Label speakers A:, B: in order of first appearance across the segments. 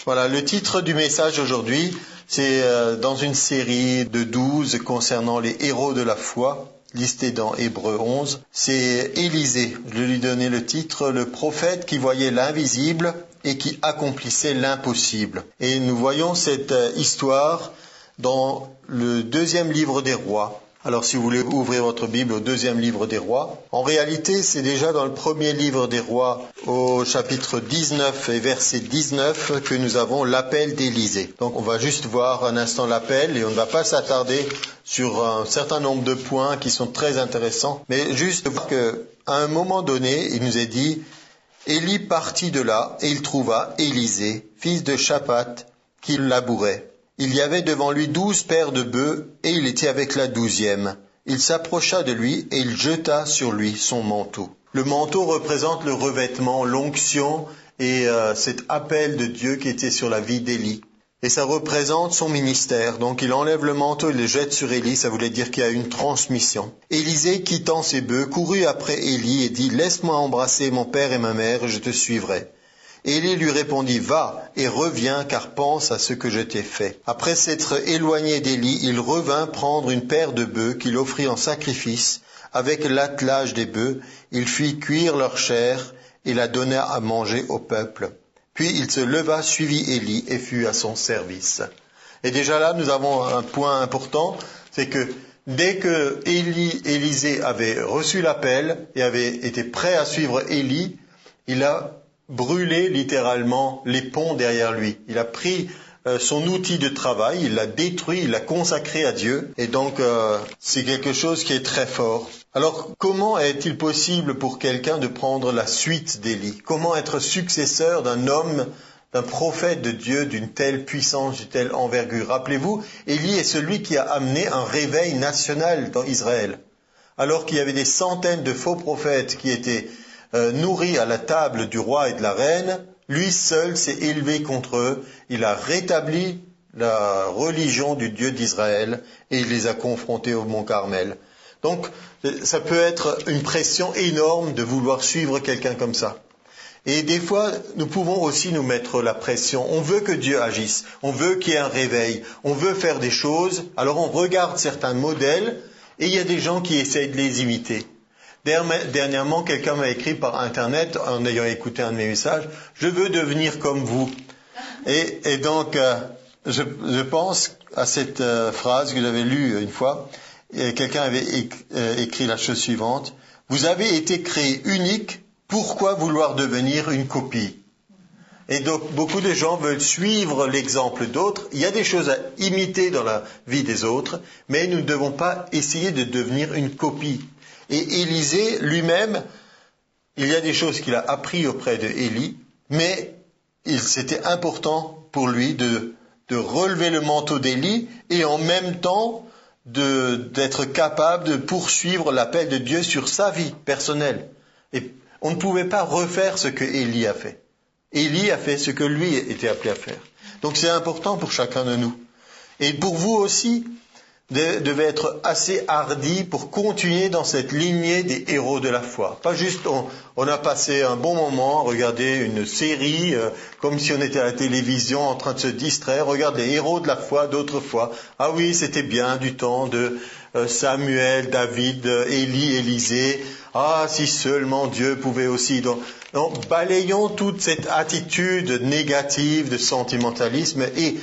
A: Voilà, le titre du message aujourd'hui, c'est dans une série de 12 concernant les héros de la foi, listés dans Hébreux 11. C'est Élisée, je lui ai donné le titre, le prophète qui voyait l'invisible et qui accomplissait l'impossible. Et nous voyons cette histoire dans le 2e livre des rois. Alors si vous voulez ouvrir votre Bible au 2e livre des rois, en réalité c'est déjà dans le 1er livre des rois au chapitre 19 et verset 19 que nous avons l'appel d'Élisée. Donc on va juste voir un instant l'appel et on ne va pas s'attarder sur un certain nombre de points qui sont très intéressants, mais juste voir qu'à un moment donné il nous est dit « Élie partit de là et il trouva Élisée, fils de Shaphat, qui labourait. Il y avait devant lui 12 paires de bœufs, et il était avec la 12e. Il s'approcha de lui, et il jeta sur lui son manteau. » Le manteau représente le revêtement, l'onction, et cet appel de Dieu qui était sur la vie d'Élie. Et ça représente son ministère. Donc il enlève le manteau, il le jette sur Élie, ça voulait dire qu'il y a une transmission. Élisée, quittant ses bœufs, courut après Élie et dit « Laisse-moi embrasser mon père et ma mère, et je te suivrai. » Élie lui répondit « Va et reviens, car pense à ce que je t'ai fait. » Après s'être éloigné d'Élie, il revint prendre une paire de bœufs qu'il offrit en sacrifice. Avec l'attelage des bœufs, il fit cuire leur chair et la donna à manger au peuple. Puis il se leva, suivit Élie et fut à son service. Et déjà là, nous avons un point important, c'est que dès que Élisée avait reçu l'appel et avait été prêt à suivre Élie, il a brûlé littéralement les ponts derrière lui. Il a pris son outil de travail, il l'a détruit, il l'a consacré à Dieu. Et donc, c'est quelque chose qui est très fort. Alors, comment est-il possible pour quelqu'un de prendre la suite d'Élie? Comment être successeur d'un homme, d'un prophète de Dieu d'une telle puissance, d'une telle envergure? Rappelez-vous, Élie est celui qui a amené un réveil national dans Israël. Alors qu'il y avait des centaines de faux prophètes qui étaient nourri à la table du roi et de la reine, lui seul s'est élevé contre eux, il a rétabli la religion du Dieu d'Israël et il les a confrontés au mont Carmel. Donc ça peut être une pression énorme de vouloir suivre quelqu'un comme ça. Et des fois, nous pouvons aussi nous mettre la pression. On veut que Dieu agisse, on veut qu'il y ait un réveil, on veut faire des choses, alors on regarde certains modèles et il y a des gens qui essayent de les imiter. Dernièrement, quelqu'un m'a écrit par Internet, en ayant écouté un de mes messages, « Je veux devenir comme vous ». Et donc, je pense à cette phrase que j'avais lue une fois. Quelqu'un avait écrit la chose suivante, « Vous avez été créé unique, pourquoi vouloir devenir une copie ?» Et donc, beaucoup de gens veulent suivre l'exemple d'autres. Il y a des choses à imiter dans la vie des autres, mais nous ne devons pas essayer de devenir une copie. Et Élisée lui-même, il y a des choses qu'il a appris auprès de Élie, mais c'était important pour lui de relever le manteau d'Élie et en même temps d'être capable de poursuivre l'appel de Dieu sur sa vie personnelle. Et on ne pouvait pas refaire ce que Élie a fait. Élie a fait ce que lui était appelé à faire. Donc c'est important pour chacun de nous. Et pour vous aussi, devait être assez hardi pour continuer dans cette lignée des héros de la foi. Pas juste on a passé un bon moment à regarder une série comme si on était à la télévision en train de se distraire, regarde les héros de la foi d'autrefois. Ah oui, c'était bien du temps de Samuel, David, Élie, Élisée. Ah, si seulement Dieu pouvait aussi. Donc, balayons toute cette attitude négative de sentimentalisme et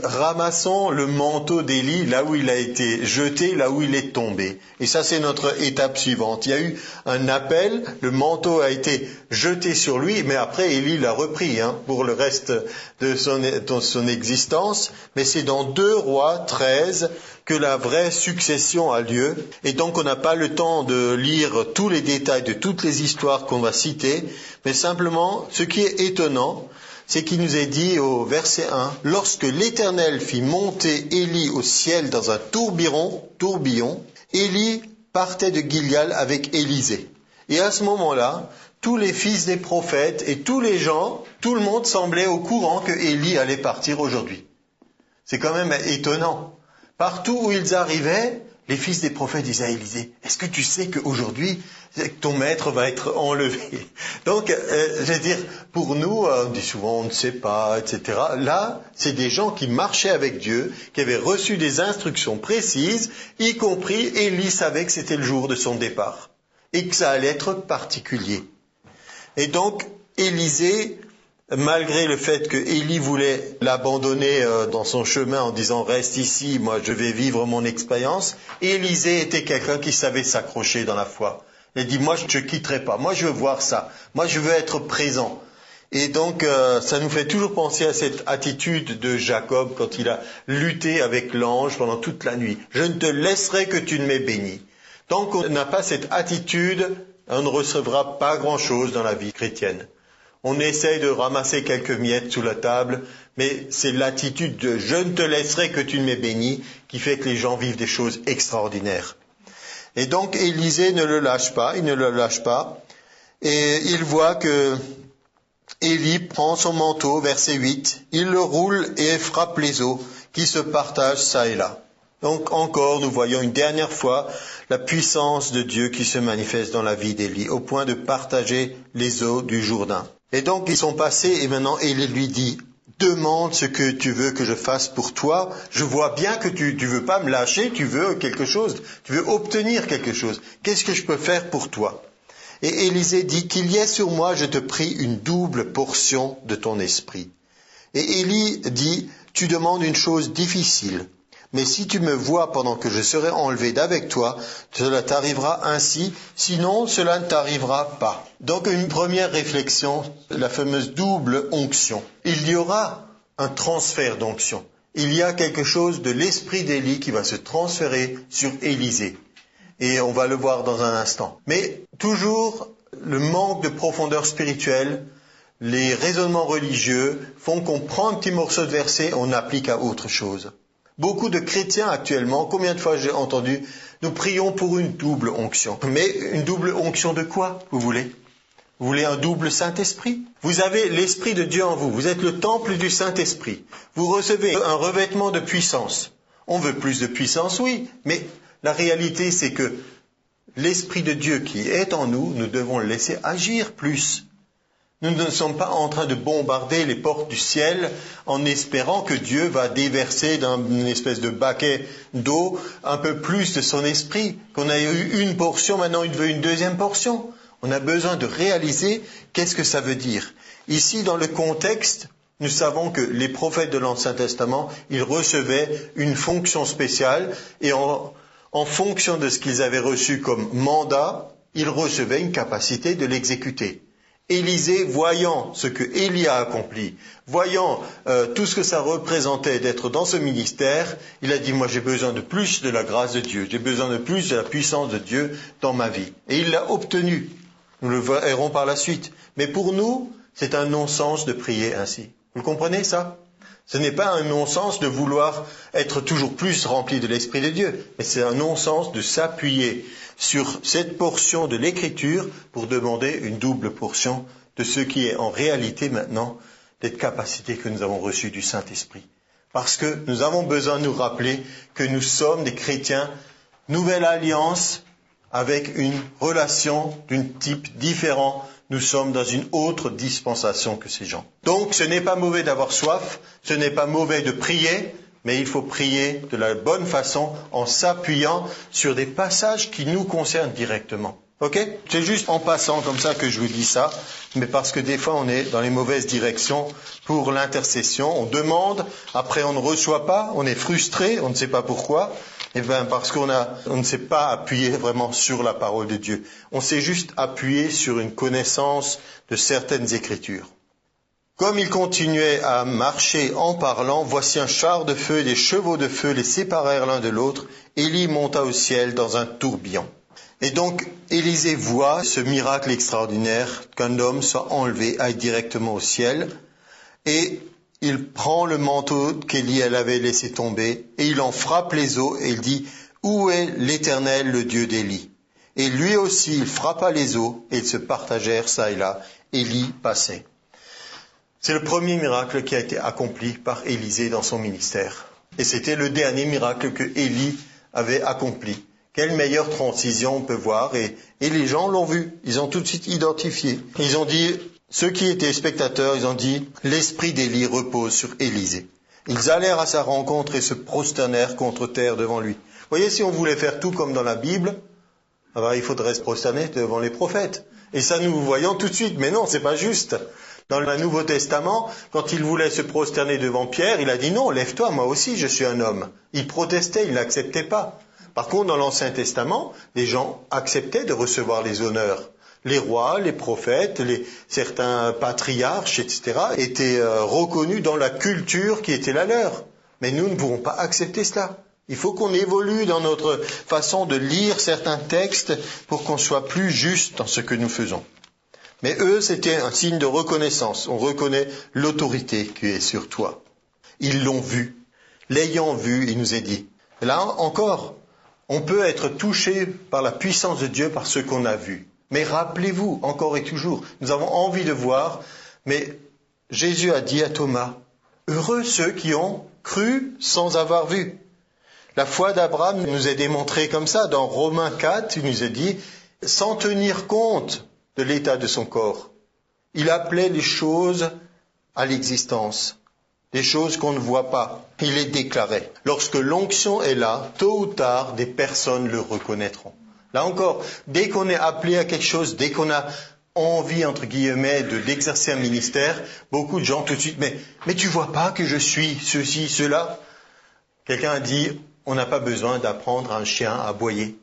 A: ramassons le manteau d'Élie là où il a été jeté, là où il est tombé. Et ça, c'est notre étape suivante. Il y a eu un appel, le manteau a été jeté sur lui, mais après, Élie l'a repris pour le reste de son existence. Mais c'est dans 2 Rois 13 que la vraie succession a lieu. Et donc, on n'a pas le temps de lire tous les détails de toutes les histoires qu'on va citer, mais simplement, ce qui est étonnant, c'est qu'il nous est dit au verset 1, « Lorsque l'Éternel fit monter Élie au ciel dans un tourbillon, Élie partait de Gilgal avec Élisée. » Et à ce moment-là, tous les fils des prophètes et tous les gens, tout le monde semblait au courant que Élie allait partir aujourd'hui. C'est quand même étonnant. Partout où ils arrivaient, les fils des prophètes disaient à Élisée, est-ce que tu sais qu'aujourd'hui, ton maître va être enlevé? Donc, je veux dire, pour nous, on dit souvent on ne sait pas, etc. Là, c'est des gens qui marchaient avec Dieu, qui avaient reçu des instructions précises, y compris Élie savait que c'était le jour de son départ et que ça allait être particulier. Et donc, Élisée, malgré le fait que Élie voulait l'abandonner dans son chemin en disant « Reste ici, moi je vais vivre mon expérience », Élisée était quelqu'un qui savait s'accrocher dans la foi. Il dit « Moi je ne quitterai pas, moi je veux voir ça, moi je veux être présent ». Et donc ça nous fait toujours penser à cette attitude de Jacob quand il a lutté avec l'ange pendant toute la nuit. « Je ne te laisserai que tu ne m'aies béni ». Tant qu'on n'a pas cette attitude, on ne recevra pas grand-chose dans la vie chrétienne. On essaye de ramasser quelques miettes sous la table, mais c'est l'attitude de « je ne te laisserai que tu ne m'aies béni » qui fait que les gens vivent des choses extraordinaires. Et donc Élisée ne le lâche pas, il ne le lâche pas, et il voit que Élie prend son manteau, verset 8, il le roule et frappe les eaux qui se partagent çà et là. Donc encore, nous voyons une dernière fois la puissance de Dieu qui se manifeste dans la vie d'Élie, au point de partager les eaux du Jourdain. Et donc ils sont passés et maintenant Élie lui dit, demande ce que tu veux que je fasse pour toi. Je vois bien que tu veux pas me lâcher, tu veux quelque chose, tu veux obtenir quelque chose. Qu'est-ce que je peux faire pour toi? Et Élisée dit, qu'il y ait sur moi, je te prie, une double portion de ton esprit. Et Élie dit, tu demandes une chose difficile. Mais si tu me vois pendant que je serai enlevé d'avec toi, cela t'arrivera ainsi, sinon cela ne t'arrivera pas. Donc une première réflexion, la fameuse double onction. Il y aura un transfert d'onction. Il y a quelque chose de l'esprit d'Élie qui va se transférer sur Élisée. Et on va le voir dans un instant. Mais toujours, le manque de profondeur spirituelle, les raisonnements religieux font qu'on prend un petit morceau de verset, on applique à autre chose. Beaucoup de chrétiens actuellement, combien de fois j'ai entendu, nous prions pour une double onction. Mais une double onction de quoi, vous voulez? Vous voulez un double Saint-Esprit? Vous avez l'Esprit de Dieu en vous, vous êtes le temple du Saint-Esprit. Vous recevez un revêtement de puissance. On veut plus de puissance, oui, mais la réalité c'est que l'Esprit de Dieu qui est en nous, nous devons le laisser agir plus. Nous ne sommes pas en train de bombarder les portes du ciel en espérant que Dieu va déverser dans une espèce de baquet d'eau un peu plus de son esprit. Qu'on a eu une portion, maintenant il veut une deuxième portion. On a besoin de réaliser qu'est-ce que ça veut dire. Ici, dans le contexte, nous savons que les prophètes de l'Ancien Testament, ils recevaient une fonction spéciale et en fonction de ce qu'ils avaient reçu comme mandat, ils recevaient une capacité de l'exécuter. Élisée, voyant ce que Élie a accompli, voyant tout ce que ça représentait d'être dans ce ministère, il a dit, moi j'ai besoin de plus de la grâce de Dieu, j'ai besoin de plus de la puissance de Dieu dans ma vie. Et il l'a obtenu. Nous le verrons par la suite. Mais pour nous, c'est un non-sens de prier ainsi. Vous comprenez ça? Ce n'est pas un non-sens de vouloir être toujours plus rempli de l'Esprit de Dieu, mais c'est un non-sens de s'appuyer sur cette portion de l'Écriture pour demander une double portion de ce qui est en réalité maintenant des capacités que nous avons reçues du Saint-Esprit. Parce que nous avons besoin de nous rappeler que nous sommes des chrétiens, nouvelle alliance, avec une relation d'un type différent. Nous sommes dans une autre dispensation que ces gens. Donc ce n'est pas mauvais d'avoir soif, ce n'est pas mauvais de prier, mais il faut prier de la bonne façon en s'appuyant sur des passages qui nous concernent directement. Ok? C'est juste en passant comme ça que je vous dis ça, mais parce que des fois on est dans les mauvaises directions pour l'intercession. On demande, après on ne reçoit pas, on est frustré, on ne sait pas pourquoi. Eh bien, parce qu'on ne s'est pas appuyé vraiment sur la parole de Dieu. On s'est juste appuyé sur une connaissance de certaines Écritures. Comme ils continuaient à marcher en parlant, voici un char de feu et des chevaux de feu les séparèrent l'un de l'autre. Élie monta au ciel dans un tourbillon. Et donc, Élisée voit ce miracle extraordinaire qu'un homme soit enlevé, aille directement au ciel. Et il prend le manteau qu'Élie avait laissé tomber et il en frappe les eaux et il dit « Où est l'Éternel, le Dieu d'Élie ?» Et lui aussi, il frappa les eaux et ils se partagèrent çà et là. Élie passait. C'est le premier miracle qui a été accompli par Élisée dans son ministère. Et c'était le dernier miracle que Élie avait accompli. Quelle meilleure transition on peut voir et les gens l'ont vu. Ils ont tout de suite identifié. Ils ont dit, ceux qui étaient spectateurs, ils ont dit, l'esprit d'Élie repose sur Élisée. Ils allèrent à sa rencontre et se prosternèrent contre terre devant lui. Vous voyez, si on voulait faire tout comme dans la Bible, alors il faudrait se prosterner devant les prophètes. Et ça, nous voyons tout de suite. Mais non, c'est pas juste. Dans le Nouveau Testament, quand il voulait se prosterner devant Pierre, il a dit non, lève-toi, moi aussi je suis un homme. Il protestait, il n'acceptait pas. Par contre, dans l'Ancien Testament, les gens acceptaient de recevoir les honneurs. Les rois, les prophètes, certains patriarches, etc., étaient reconnus dans la culture qui était la leur. Mais nous ne pouvons pas accepter cela. Il faut qu'on évolue dans notre façon de lire certains textes pour qu'on soit plus juste dans ce que nous faisons. Mais eux, c'était un signe de reconnaissance. On reconnaît l'autorité qui est sur toi. Ils l'ont vu. L'ayant vu, il nous est dit. Et là encore, on peut être touché par la puissance de Dieu par ce qu'on a vu. Mais rappelez-vous, encore et toujours, nous avons envie de voir, mais Jésus a dit à Thomas, « Heureux ceux qui ont cru sans avoir vu ». La foi d'Abraham nous est démontrée comme ça. Dans Romains 4, il nous est dit, sans tenir compte de l'état de son corps. Il appelait les choses à l'existence, des choses qu'on ne voit pas. Il les déclarait. Lorsque l'onction est là, tôt ou tard, des personnes le reconnaîtront. Là encore, dès qu'on est appelé à quelque chose, dès qu'on a envie, entre guillemets, d'exercer un ministère, beaucoup de gens tout de suite, mais tu vois pas que je suis ceci, cela? Quelqu'un a dit, on n'a pas besoin d'apprendre à un chien à aboyer.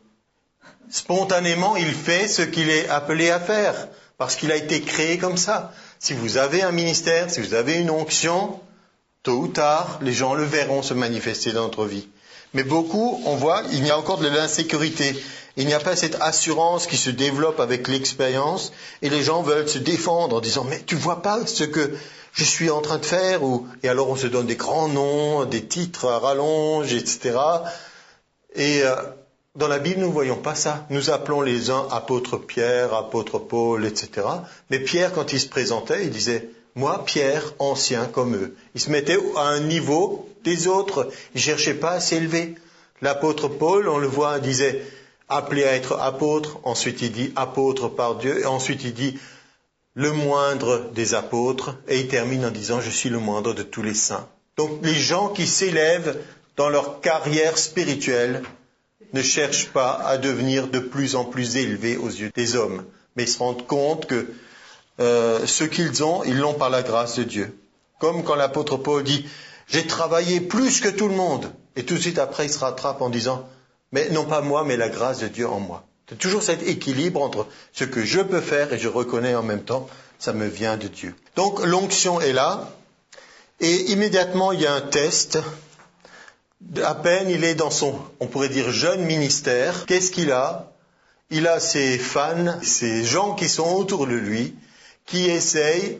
A: Spontanément, il fait ce qu'il est appelé à faire, parce qu'il a été créé comme ça. Si vous avez un ministère, si vous avez une onction, tôt ou tard, les gens le verront se manifester dans notre vie. Mais beaucoup, on voit, il y a encore de l'insécurité. Il n'y a pas cette assurance qui se développe avec l'expérience, et les gens veulent se défendre en disant, mais tu vois pas ce que je suis en train de faire, et alors on se donne des grands noms, des titres à rallonge, etc. Et dans la Bible, nous ne voyons pas ça. Nous appelons les uns apôtre Pierre, apôtre Paul, etc. Mais Pierre, quand il se présentait, il disait, moi, Pierre, ancien comme eux. Il se mettait à un niveau des autres. Il ne cherchait pas à s'élever. L'apôtre Paul, on le voit, il disait, appelé à être apôtre. Ensuite, il dit apôtre par Dieu. Et ensuite, il dit le moindre des apôtres. Et il termine en disant, je suis le moindre de tous les saints. Donc, les gens qui s'élèvent dans leur carrière spirituelle ne cherchent pas à devenir de plus en plus élevés aux yeux des hommes. Mais ils se rendent compte que ce qu'ils ont, ils l'ont par la grâce de Dieu. Comme quand l'apôtre Paul dit, j'ai travaillé plus que tout le monde. Et tout de suite après, il se rattrape en disant, mais non pas moi, mais la grâce de Dieu en moi. C'est toujours cet équilibre entre ce que je peux faire et je reconnais en même temps, ça me vient de Dieu. Donc l'onction est là, et immédiatement il y a un test. À peine il est dans son, on pourrait dire, jeune ministère. Qu'est-ce qu'il a? Il a ses fans, ses gens qui sont autour de lui, qui essayent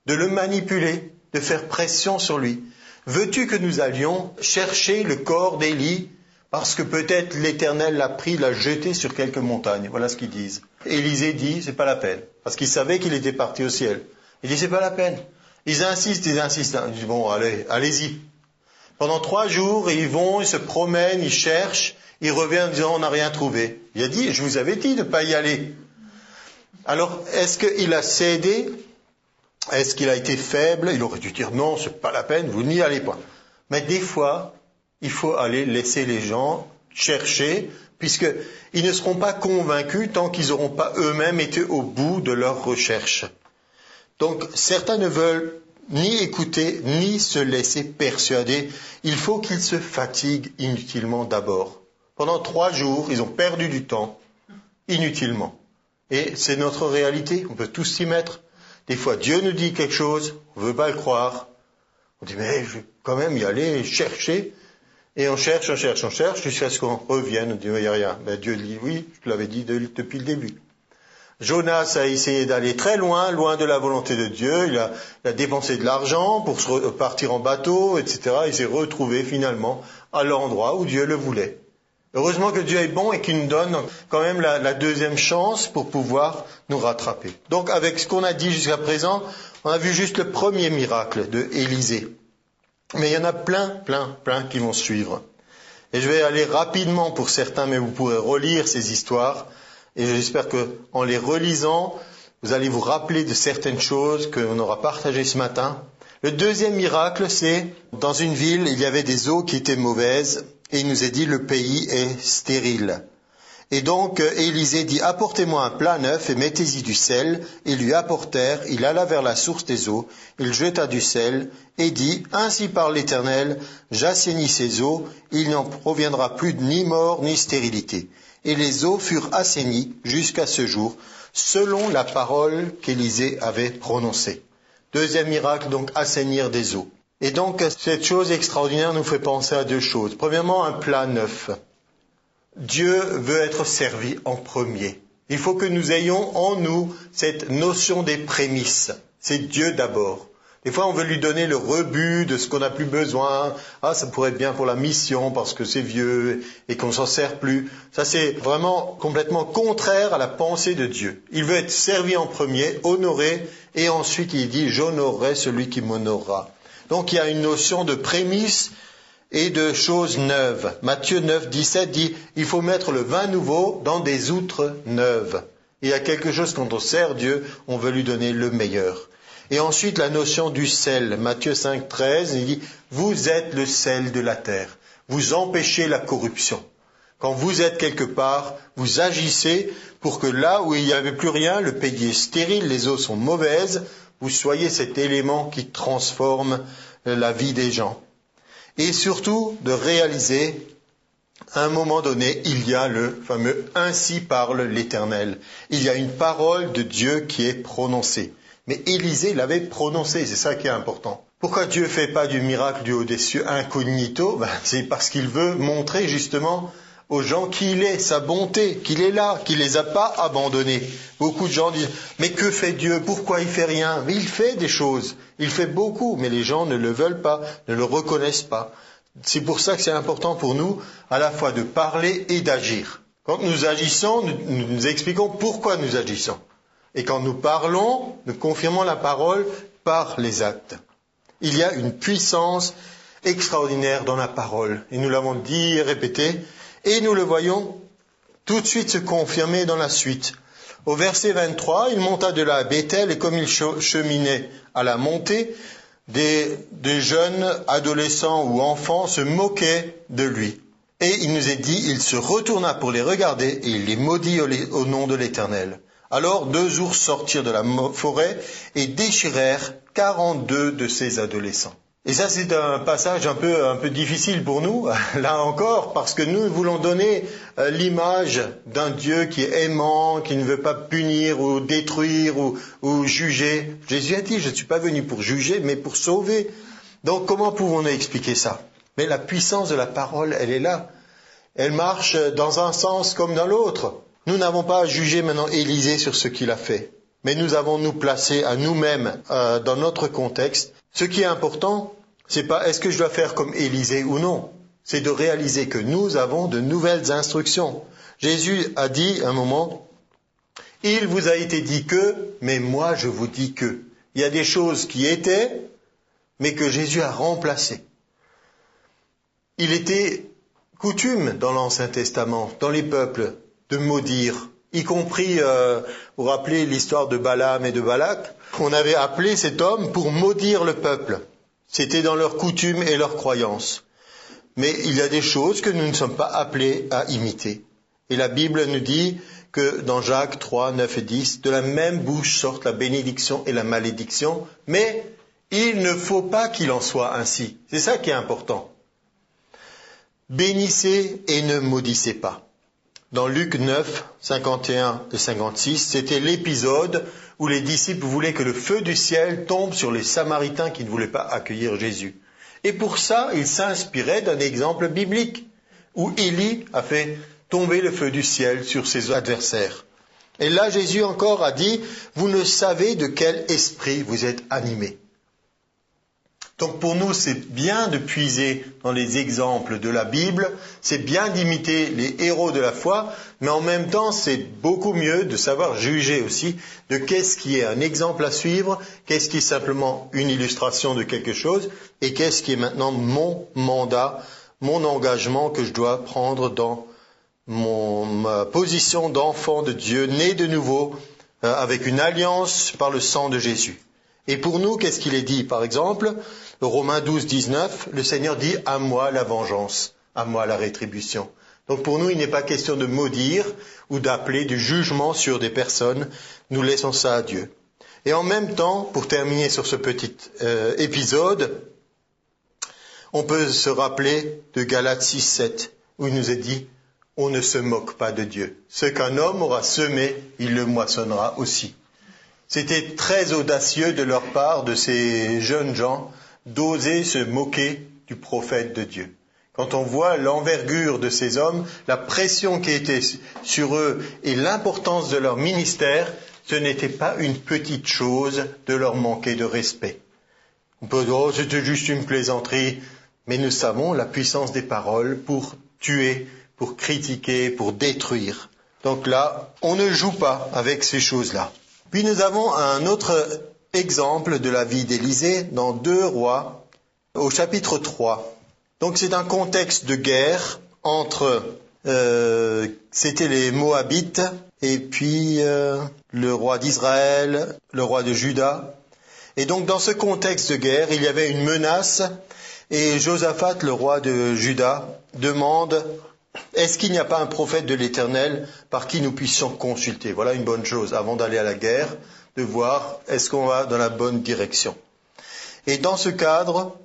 A: de le manipuler, de faire pression sur lui. Veux-tu que nous allions chercher le corps d'Élie parce que peut-être l'Éternel l'a pris, l'a jeté sur quelque montagne. Voilà ce qu'ils disent. Élisée dit, c'est pas la peine. Parce qu'il savait qu'il était parti au ciel. Il dit, c'est pas la peine. Ils insistent. Ils disent, bon, allez-y. Pendant 3 jours, ils vont, ils se promènent, ils cherchent. Ils reviennent en disant, on n'a rien trouvé. Il a dit, je vous avais dit de ne pas y aller. Alors, est-ce qu'il a cédé? Est-ce qu'il a été faible? Il aurait dû dire, non, c'est pas la peine, vous n'y allez pas. Mais des fois, il faut aller laisser les gens chercher, puisqu'ils ne seront pas convaincus tant qu'ils n'auront pas eux-mêmes été au bout de leur recherche. Donc, certains ne veulent ni écouter, ni se laisser persuader. Il faut qu'ils se fatiguent inutilement d'abord. Pendant 3 jours, ils ont perdu du temps, inutilement. Et c'est notre réalité, on peut tous s'y mettre. Des fois, Dieu nous dit quelque chose, on ne veut pas le croire. On dit, mais je vais quand même y aller chercher. Et on cherche, jusqu'à ce qu'on revienne. On dit, il n'y a rien. Ben, Dieu dit, oui, je te l'avais dit depuis le début. Jonas a essayé d'aller très loin, loin de la volonté de Dieu. Il a dépensé de l'argent pour partir en bateau, etc. Il s'est retrouvé finalement à l'endroit où Dieu le voulait. Heureusement que Dieu est bon et qu'il nous donne quand même la deuxième chance pour pouvoir nous rattraper. Donc avec ce qu'on a dit jusqu'à présent, on a vu juste le premier miracle de Élisée. Mais il y en a plein qui vont suivre. Et je vais aller rapidement pour certains, mais vous pourrez relire ces histoires. Et j'espère qu'en les relisant, vous allez vous rappeler de certaines choses qu'on aura partagées ce matin. Le deuxième miracle, c'est dans une ville, il y avait des eaux qui étaient mauvaises, et il nous est dit le pays est stérile. Et donc Élisée dit, apportez-moi un plat neuf et mettez-y du sel. Ils lui apportèrent, il alla vers la source des eaux, il jeta du sel et dit, ainsi parle l'Éternel, j'assainis ces eaux, il n'en proviendra plus ni mort ni stérilité. Et les eaux furent assainies jusqu'à ce jour, selon la parole qu'Élisée avait prononcée. Deuxième miracle, donc assainir des eaux. Et donc cette chose extraordinaire nous fait penser à deux choses. Premièrement, un plat neuf. Dieu veut être servi en premier. Il faut que nous ayons en nous cette notion des prémices. C'est Dieu d'abord. Des fois, on veut lui donner le rebut de ce qu'on n'a plus besoin. Ah, ça pourrait être bien pour la mission parce que c'est vieux et qu'on s'en sert plus. Ça, c'est vraiment complètement contraire à la pensée de Dieu. Il veut être servi en premier, honoré, et ensuite il dit « j'honorerai celui qui m'honorera ». Donc, il y a une notion de prémices et de choses neuves. Matthieu 9, 17 dit « il faut mettre le vin nouveau dans des outres neuves ». Il y a quelque chose, quand on sert Dieu, on veut lui donner le meilleur. Et ensuite, la notion du sel. Matthieu 5, 13, il dit « vous êtes le sel de la terre, vous empêchez la corruption ». Quand vous êtes quelque part, vous agissez pour que là où il n'y avait plus rien, le pays est stérile, les eaux sont mauvaises, vous soyez cet élément qui transforme la vie des gens. Et surtout de réaliser, à un moment donné, il y a le fameux « ainsi parle l'Éternel ». Il y a une parole de Dieu qui est prononcée. Mais Élisée l'avait prononcée, c'est ça qui est important. Pourquoi Dieu ne fait pas du miracle du haut des cieux incognito? C'est parce qu'il veut montrer justement aux gens qui il est, sa bonté, qu'il est là, qu'il les a pas abandonnés. Beaucoup de gens disent « mais que fait Dieu? Pourquoi il fait rien ?» Mais il fait des choses, il fait beaucoup, mais les gens ne le veulent pas, ne le reconnaissent pas. C'est pour ça que c'est important pour nous à la fois de parler et d'agir. Quand nous agissons, nous expliquons pourquoi nous agissons. Et quand nous parlons, nous confirmons la parole par les actes. Il y a une puissance extraordinaire dans la parole. Et nous l'avons dit et répété. Et nous le voyons tout de suite se confirmer dans la suite. Au verset 23, il monta de là à Béthel et comme il cheminait à la montée, des jeunes adolescents ou enfants se moquaient de lui. Et il nous est dit, il se retourna pour les regarder et il les maudit au nom de l'Éternel. Alors 2 ours sortirent de la forêt et déchirèrent 42 de ces adolescents. Et ça, c'est un passage un peu difficile pour nous, là encore, parce que nous voulons donner l'image d'un Dieu qui est aimant, qui ne veut pas punir ou détruire ou juger. Jésus a dit, je ne suis pas venu pour juger, mais pour sauver. Donc, comment pouvons-nous expliquer ça? Mais la puissance de la parole, elle est là. Elle marche dans un sens comme dans l'autre. Nous n'avons pas à juger maintenant Élisée sur ce qu'il a fait, mais nous avons nous placer à nous-mêmes dans notre contexte. Ce qui est important, c'est pas est-ce que je dois faire comme Élisée ou non. C'est de réaliser que nous avons de nouvelles instructions. Jésus a dit à un moment, « Il vous a été dit que, mais moi je vous dis que. » Il y a des choses qui étaient, mais que Jésus a remplacées. Il était coutume dans l'Ancien Testament, dans les peuples, de maudire, y compris, vous vous rappelez l'histoire de Balaam et de Balak, on avait appelé cet homme pour maudire le peuple. C'était dans leurs coutumes et leurs croyances. Mais il y a des choses que nous ne sommes pas appelés à imiter. Et la Bible nous dit que dans Jacques 3, 9 et 10, de la même bouche sortent la bénédiction et la malédiction, mais il ne faut pas qu'il en soit ainsi. C'est ça qui est important. Bénissez et ne maudissez pas. Dans Luc 9, 51 et 56, c'était l'épisode où les disciples voulaient que le feu du ciel tombe sur les Samaritains qui ne voulaient pas accueillir Jésus. Et pour ça, ils s'inspiraient d'un exemple biblique, où Élie a fait tomber le feu du ciel sur ses adversaires. Et là, Jésus encore a dit, « Vous ne savez de quel esprit vous êtes animés. » Donc pour nous, c'est bien de puiser dans les exemples de la Bible, c'est bien d'imiter les héros de la foi, mais en même temps, c'est beaucoup mieux de savoir juger aussi de qu'est-ce qui est un exemple à suivre, qu'est-ce qui est simplement une illustration de quelque chose, et qu'est-ce qui est maintenant mon mandat mon engagement que je dois prendre dans ma position d'enfant de Dieu, né de nouveau, avec une alliance par le sang de Jésus. Et pour nous, qu'est-ce qu'il est dit? Par exemple, Romains 12, 19, le Seigneur dit « À moi la vengeance, à moi la rétribution ». Donc pour nous, il n'est pas question de maudire ou d'appeler du jugement sur des personnes. Nous laissons ça à Dieu. Et en même temps, pour terminer sur ce petit épisode, on peut se rappeler de Galates 6, 7, où il nous est dit « On ne se moque pas de Dieu. Ce qu'un homme aura semé, il le moissonnera aussi. » C'était très audacieux de leur part, de ces jeunes gens, d'oser se moquer du prophète de Dieu. Quand on voit l'envergure de ces hommes, la pression qui était sur eux et l'importance de leur ministère, ce n'était pas une petite chose de leur manquer de respect. On peut dire, oh, c'était juste une plaisanterie, mais nous savons la puissance des paroles pour tuer, pour critiquer, pour détruire. Donc là, on ne joue pas avec ces choses-là. Puis nous avons un autre exemple de la vie d'Élisée dans 2 Rois, au chapitre 3. Donc c'est un contexte de guerre entre, c'était les Moabites et puis le roi d'Israël, le roi de Juda. Et donc dans ce contexte de guerre, il y avait une menace et Josaphat, le roi de Juda, demande « Est-ce qu'il n'y a pas un prophète de l'Éternel par qui nous puissions consulter ?» Voilà une bonne chose avant d'aller à la guerre, de voir est-ce qu'on va dans la bonne direction. Et dans ce cadre,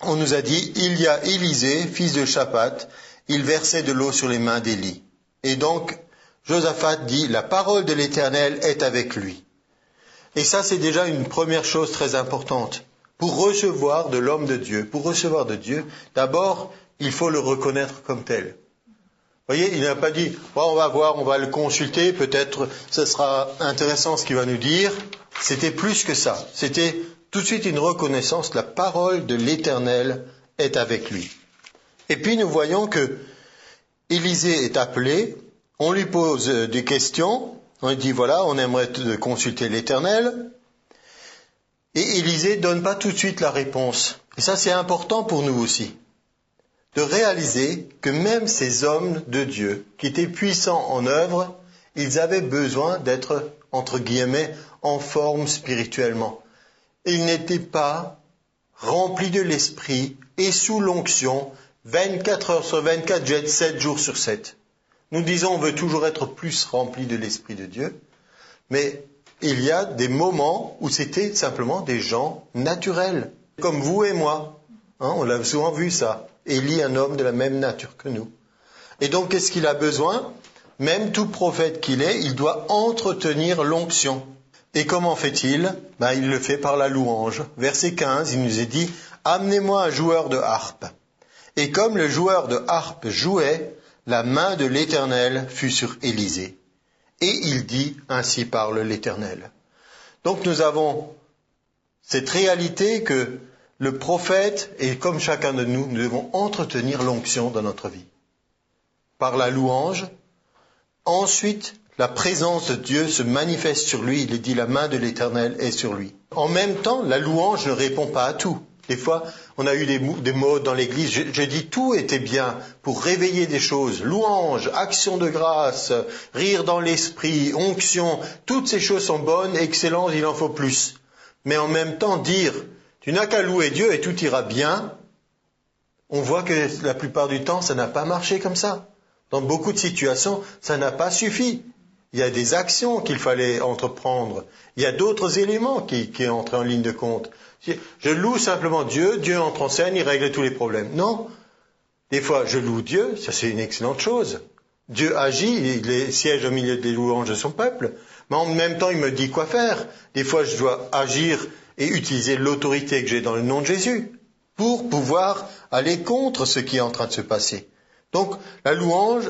A: on nous a dit, il y a Élisée, fils de Shaphat, il versait de l'eau sur les mains d'Élie. Et donc, Josaphat dit, la parole de l'Éternel est avec lui. Et ça, c'est déjà une première chose très importante. Pour recevoir de l'homme de Dieu, pour recevoir de Dieu, d'abord, il faut le reconnaître comme tel. Vous voyez, il n'a pas dit, on va voir, on va le consulter, peut-être ce sera intéressant ce qu'il va nous dire. C'était plus que ça. C'était tout de suite une reconnaissance, la parole de l'Éternel est avec lui. Et puis nous voyons que Élisée est appelé, on lui pose des questions, on lui dit voilà, on aimerait consulter l'Éternel, et Élisée donne pas tout de suite la réponse. Et ça c'est important pour nous aussi, de réaliser que même ces hommes de Dieu, qui étaient puissants en œuvre, ils avaient besoin d'être, entre guillemets, en forme spirituellement. Ils n'étaient pas remplis de l'Esprit et sous l'onction 24 heures sur 24, 7 jours sur 7. Nous disons on veut toujours être plus remplis de l'Esprit de Dieu, mais il y a des moments où c'était simplement des gens naturels, comme vous et moi. On l'a souvent vu ça. Élie, un homme de la même nature que nous. Et donc qu'est-ce qu'il a besoin? Même tout prophète qu'il est, il doit entretenir l'onction. Et comment fait-il? Il le fait par la louange. Verset 15, il nous est dit « Amenez-moi un joueur de harpe. » Et comme le joueur de harpe jouait, la main de l'Éternel fut sur Élisée. Et il dit « Ainsi parle l'Éternel. » Donc nous avons cette réalité que le prophète, et comme chacun de nous, nous devons entretenir l'onction dans notre vie. Par la louange, ensuite, la présence de Dieu se manifeste sur lui. Il est dit, la main de l'Éternel est sur lui. En même temps, la louange ne répond pas à tout. Des fois, on a eu des mots dans l'Église. Je dis tout était bien pour réveiller des choses. Louange, action de grâce, rire dans l'esprit, onction. Toutes ces choses sont bonnes, excellentes, il en faut plus. Mais en même temps, dire, tu n'as qu'à louer Dieu et tout ira bien. On voit que la plupart du temps, ça n'a pas marché comme ça. Dans beaucoup de situations, ça n'a pas suffi. Il y a des actions qu'il fallait entreprendre. Il y a d'autres éléments qui entrent en ligne de compte. Je loue simplement Dieu, Dieu entre en scène, il règle tous les problèmes. Non. Des fois, je loue Dieu, ça c'est une excellente chose. Dieu agit, il siège au milieu des louanges de son peuple. Mais en même temps, il me dit quoi faire. Des fois, je dois agir et utiliser l'autorité que j'ai dans le nom de Jésus pour pouvoir aller contre ce qui est en train de se passer. Donc, la louange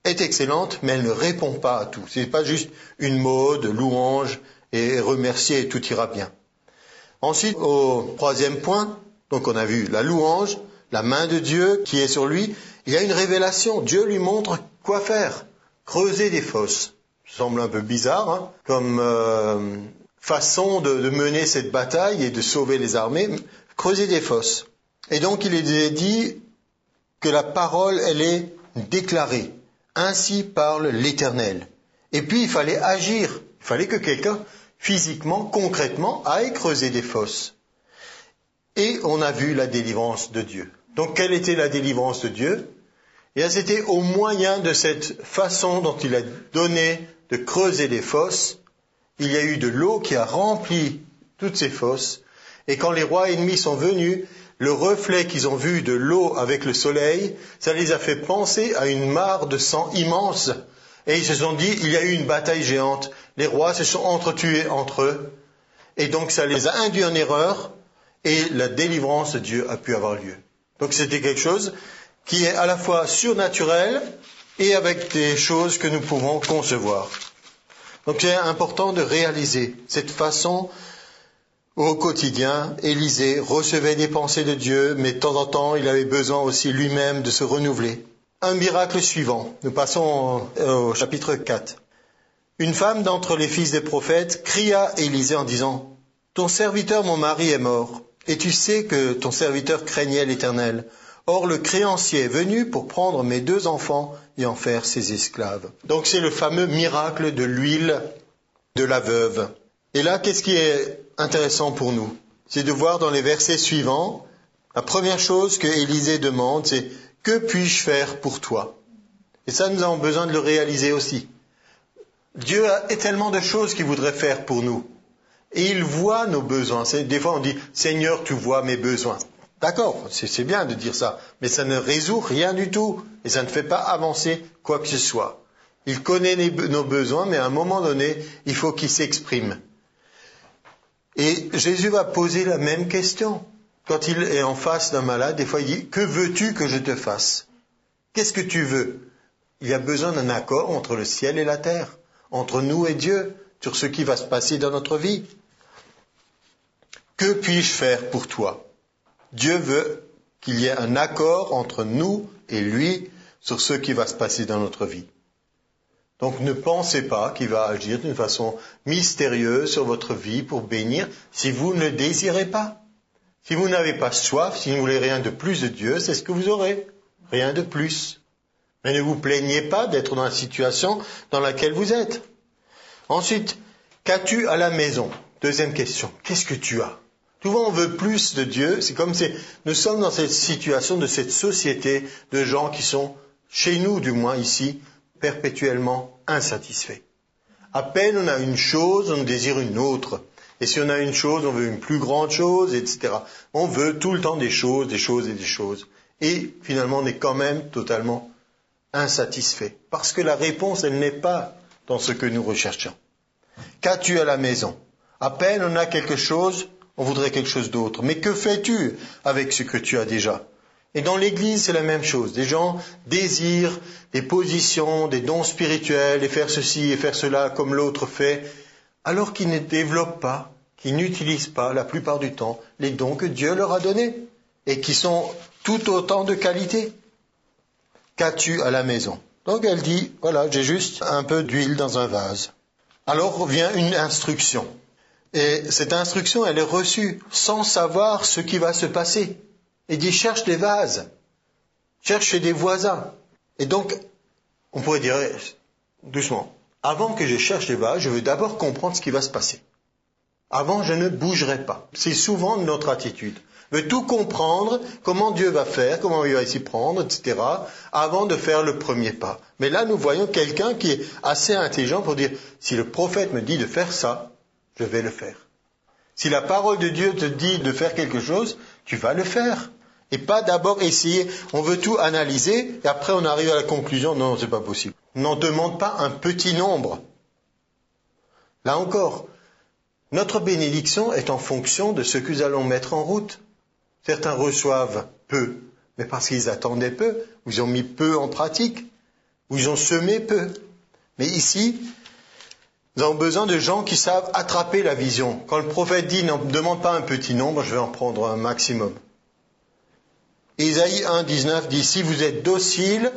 A: est excellente, mais elle ne répond pas à tout. Ce n'est pas juste une mode, louange et remercier et tout ira bien. Ensuite, au troisième point, donc on a vu la louange, la main de Dieu qui est sur lui. Il y a une révélation. Dieu lui montre quoi faire. Creuser des fosses. Ça semble un peu bizarre, comme façon de mener cette bataille et de sauver les armées. Creuser des fosses. Et donc il est dit que la parole, elle est déclarée. Ainsi parle l'Éternel. Et puis il fallait agir. Il fallait que quelqu'un, physiquement, concrètement, aille creuser des fosses. Et on a vu la délivrance de Dieu. Donc quelle était la délivrance de Dieu? Et c'était au moyen de cette façon dont il a donné de creuser des fosses. Il y a eu de l'eau qui a rempli toutes ces fosses. Et quand les rois ennemis sont venus, le reflet qu'ils ont vu de l'eau avec le soleil, ça les a fait penser à une mare de sang immense. Et ils se sont dit, il y a eu une bataille géante. Les rois se sont entretués entre eux. Et donc ça les a induits en erreur. Et la délivrance de Dieu a pu avoir lieu. Donc c'était quelque chose qui est à la fois surnaturel et avec des choses que nous pouvons concevoir. Donc c'est important de réaliser cette façon au quotidien. Élisée recevait des pensées de Dieu, mais de temps en temps, il avait besoin aussi lui-même de se renouveler. Un miracle suivant. Nous passons au chapitre 4. Une femme d'entre les fils des prophètes cria à Élisée en disant, « Ton serviteur, mon mari, est mort, et tu sais que ton serviteur craignait l'Éternel. Or, le créancier est venu pour prendre mes 2 enfants et en faire ses esclaves. » Donc c'est le fameux miracle de l'huile de la veuve. Et là, qu'est-ce qui est intéressant pour nous? C'est de voir dans les versets suivants, la première chose que Élisée demande, c'est « Que puis-je faire pour toi ?» Et ça, nous avons besoin de le réaliser aussi. Dieu a tellement de choses qu'il voudrait faire pour nous. Et il voit nos besoins. Des fois, on dit « Seigneur, tu vois mes besoins ». D'accord, c'est bien de dire ça, mais ça ne résout rien du tout et ça ne fait pas avancer quoi que ce soit. Il connaît nos besoins, mais à un moment donné, il faut qu'il s'exprime. Et Jésus va poser la même question. Quand il est en face d'un malade, des fois il dit « Que veux-tu que je te fasse ?» Qu'est-ce que tu veux? Il y a besoin d'un accord entre le ciel et la terre, entre nous et Dieu, sur ce qui va se passer dans notre vie. Que puis-je faire pour toi? Dieu veut qu'il y ait un accord entre nous et lui sur ce qui va se passer dans notre vie. Donc ne pensez pas qu'il va agir d'une façon mystérieuse sur votre vie pour bénir si vous ne le désirez pas. Si vous n'avez pas soif, si vous ne voulez rien de plus de Dieu, c'est ce que vous aurez. Rien de plus. Mais ne vous plaignez pas d'être dans la situation dans laquelle vous êtes. Ensuite, qu'as-tu à la maison? Deuxième question. Qu'est-ce que tu as? Souvent, on veut plus de Dieu. C'est comme si nous sommes dans cette situation de cette société de gens qui sont, chez nous du moins ici, perpétuellement insatisfaits. À peine on a une chose, on désire une autre. Et si on a une chose, on veut une plus grande chose, etc. On veut tout le temps des choses, des choses et des choses. Et finalement, on est quand même totalement insatisfait. Parce que la réponse, elle n'est pas dans ce que nous recherchons. Qu'as-tu à la maison? À peine on a quelque chose, on voudrait quelque chose d'autre. Mais que fais-tu avec ce que tu as déjà? Et dans l'Église, c'est la même chose. Des gens désirent des positions, des dons spirituels, et faire ceci et faire cela comme l'autre fait, alors qu'ils ne développent pas, qu'ils n'utilisent pas, la plupart du temps, les dons que Dieu leur a donnés, et qui sont tout autant de qualité. Qu'as-tu à la maison? Donc elle dit, voilà, j'ai juste un peu d'huile dans un vase. Alors vient une instruction. Et cette instruction, elle est reçue sans savoir ce qui va se passer. Il dit, cherche des vases, cherche chez des voisins. Et donc, on pourrait dire, doucement, avant que je cherche des vases, je veux d'abord comprendre ce qui va se passer. Avant, je ne bougerai pas. C'est souvent notre attitude. Je veux tout comprendre, comment Dieu va faire, comment il va s'y prendre, etc., avant de faire le premier pas. Mais là, nous voyons quelqu'un qui est assez intelligent pour dire, si le prophète me dit de faire ça, je vais le faire. Si la parole de Dieu te dit de faire quelque chose, tu vas le faire. Et pas d'abord essayer, on veut tout analyser, et après on arrive à la conclusion, non, c'est pas possible. N'en demande pas un petit nombre. Là encore, notre bénédiction est en fonction de ce que nous allons mettre en route. Certains reçoivent peu, mais parce qu'ils attendaient peu, ou ils ont mis peu en pratique, ou ils ont semé peu. Mais ici, nous avons besoin de gens qui savent attraper la vision. Quand le prophète dit, ne demande pas un petit nombre, je vais en prendre un maximum. Ésaïe 1,19 dit, si vous êtes docile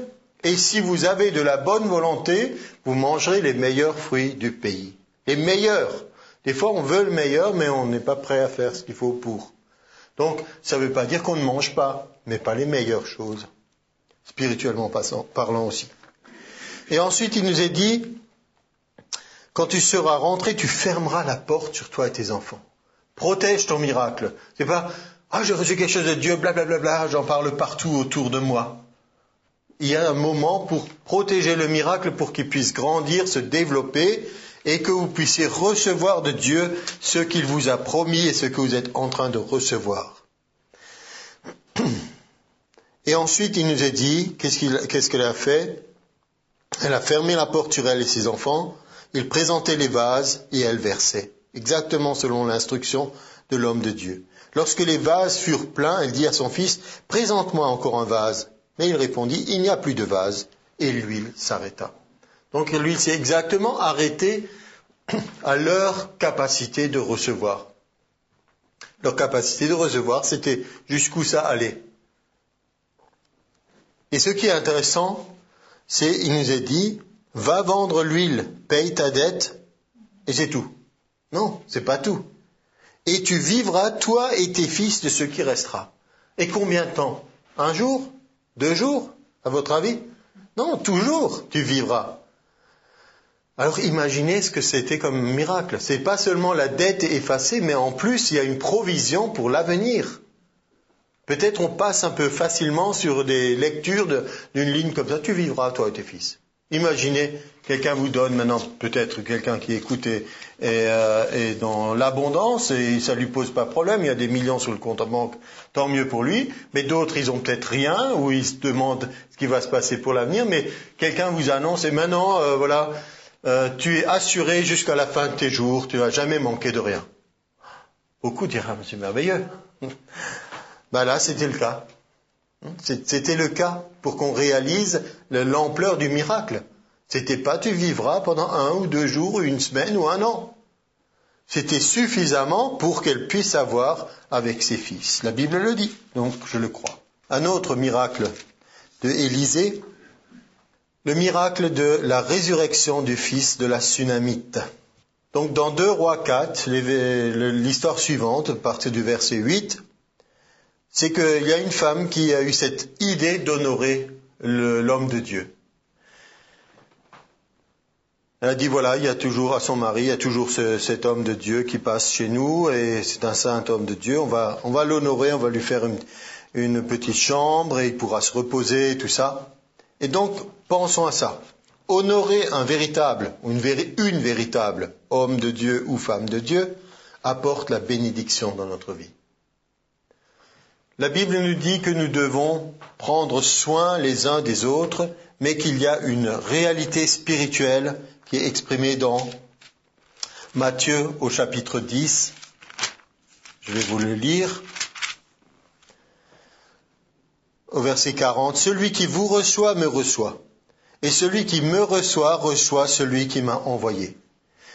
A: et si vous avez de la bonne volonté, vous mangerez les meilleurs fruits du pays. Les meilleurs. Des fois, on veut le meilleur, mais on n'est pas prêt à faire ce qu'il faut pour. Donc, ça ne veut pas dire qu'on ne mange pas, mais pas les meilleures choses. spirituellement parlant aussi. Et ensuite, il nous est dit, quand tu seras rentré, tu fermeras la porte sur toi et tes enfants. Protège ton miracle. C'est pas, j'ai reçu quelque chose de Dieu, blablabla, j'en parle partout autour de moi. Il y a un moment pour protéger le miracle, pour qu'il puisse grandir, se développer, et que vous puissiez recevoir de Dieu ce qu'il vous a promis et ce que vous êtes en train de recevoir. Et ensuite, il nous est dit, qu'est-ce qu'elle a fait? Elle a fermé la porte sur elle et ses enfants, il présentait les vases et elle versait, exactement selon l'instruction de l'homme de Dieu. Lorsque les vases furent pleins, elle dit à son fils, « Présente-moi encore un vase. » Mais il répondit, « Il n'y a plus de vase. » Et l'huile s'arrêta. Donc l'huile s'est exactement arrêtée à leur capacité de recevoir. Leur capacité de recevoir, c'était jusqu'où ça allait. Et ce qui est intéressant, c'est, il nous est dit, « Va vendre l'huile, paye ta dette, et c'est tout. » Non, c'est pas tout. « Et tu vivras, toi et tes fils, de ce qui restera. » Et combien de temps? 1 jour? 2 jours? À votre avis? Non, toujours tu vivras. Alors imaginez ce que c'était comme miracle. C'est pas seulement la dette effacée, mais en plus il y a une provision pour l'avenir. Peut-être on passe un peu facilement sur des lectures d'une ligne comme ça. Tu vivras, toi et tes fils. Imaginez, quelqu'un vous donne maintenant, peut-être quelqu'un qui écoute est dans l'abondance et ça lui pose pas de problème. Il y a des millions sur le compte en banque, tant mieux pour lui. Mais d'autres, ils ont peut-être rien ou ils se demandent ce qui va se passer pour l'avenir. Mais quelqu'un vous annonce et maintenant, tu es assuré jusqu'à la fin de tes jours. Tu vas jamais manquer de rien. Beaucoup diront, c'est merveilleux. Là, c'était le cas. C'était le cas pour qu'on réalise l'ampleur du miracle. C'était pas tu vivras pendant 1 ou 2 jours, ou 1 semaine ou 1 an. C'était suffisamment pour qu'elle puisse avoir avec ses fils. La Bible le dit, donc je le crois. Un autre miracle de Élisée, le miracle de la résurrection du fils de la Sunamite. Donc dans 2 Rois 4, l'histoire suivante, à partir du verset 8, c'est qu'il y a une femme qui a eu cette idée d'honorer l'homme de Dieu. Elle a dit, voilà, il y a toujours à son mari, il y a toujours cet homme de Dieu qui passe chez nous, et c'est un saint homme de Dieu, on va l'honorer, on va lui faire une petite chambre, et il pourra se reposer, et tout ça. Et donc, pensons à ça. Honorer un véritable, ou une véritable homme de Dieu ou femme de Dieu, apporte la bénédiction dans notre vie. La Bible nous dit que nous devons prendre soin les uns des autres, mais qu'il y a une réalité spirituelle qui est exprimée dans Matthieu au chapitre 10. Je vais vous le lire. Au verset 40, « Celui qui vous reçoit me reçoit, et celui qui me reçoit reçoit celui qui m'a envoyé.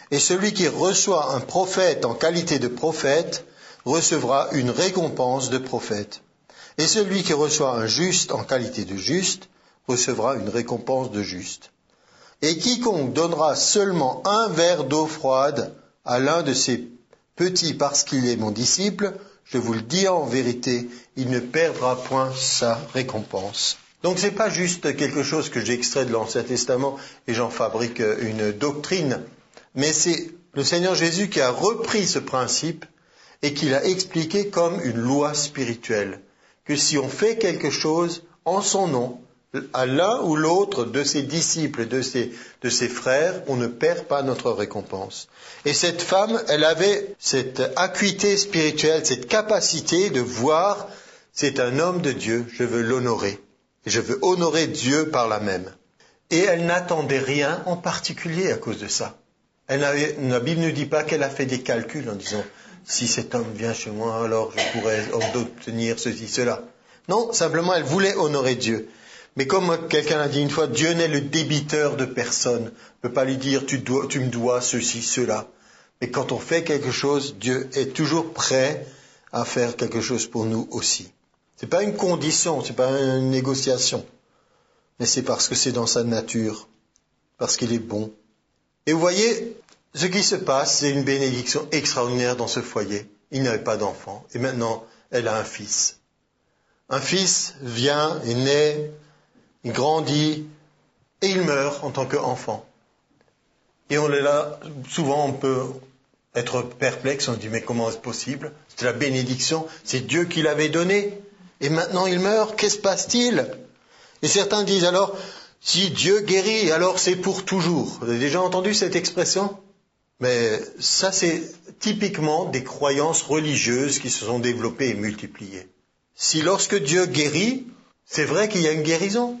A: Et celui qui reçoit un prophète en qualité de prophète recevra une récompense de prophète. Et celui qui reçoit un juste en qualité de juste recevra une récompense de juste. Et quiconque donnera seulement un verre d'eau froide à l'un de ces petits parce qu'il est mon disciple, je vous le dis en vérité, il ne perdra point sa récompense. » Donc c'est pas juste quelque chose que j'extrais de l'Ancien Testament et j'en fabrique une doctrine, mais c'est le Seigneur Jésus qui a repris ce principe et qui l'a expliqué comme une loi spirituelle. Que si on fait quelque chose en son nom, à l'un ou l'autre de ses disciples, de ses frères, on ne perd pas notre récompense. Et cette femme, elle avait cette acuité spirituelle, cette capacité de voir, c'est un homme de Dieu, je veux l'honorer. Et je veux honorer Dieu par la même. Et elle n'attendait rien en particulier à cause de ça. La Bible ne dit pas qu'elle a fait des calculs en disant, si cet homme vient chez moi, alors je pourrais obtenir ceci, cela. Non, simplement elle voulait honorer Dieu. Mais comme quelqu'un a dit une fois, Dieu n'est le débiteur de personne. On ne peut pas lui dire, tu me dois ceci, cela. Mais quand on fait quelque chose, Dieu est toujours prêt à faire quelque chose pour nous aussi. C'est pas une condition, c'est pas une négociation. Mais c'est parce que c'est dans sa nature. Parce qu'il est bon. Et vous voyez, ce qui se passe, c'est une bénédiction extraordinaire dans ce foyer. Il n'avait pas d'enfant. Et maintenant, elle a un fils. Un fils vient et naît il grandit et il meurt en tant qu'enfant. Et on est là, souvent on peut être perplexe, on se dit mais comment est-ce possible? C'est la bénédiction, c'est Dieu qui l'avait donnée. Et maintenant il meurt, qu'est-ce qui se passe-t-il? Et certains disent alors, si Dieu guérit, alors c'est pour toujours. Vous avez déjà entendu cette expression? Mais ça c'est typiquement des croyances religieuses qui se sont développées et multipliées. Si lorsque Dieu guérit, c'est vrai qu'il y a une guérison.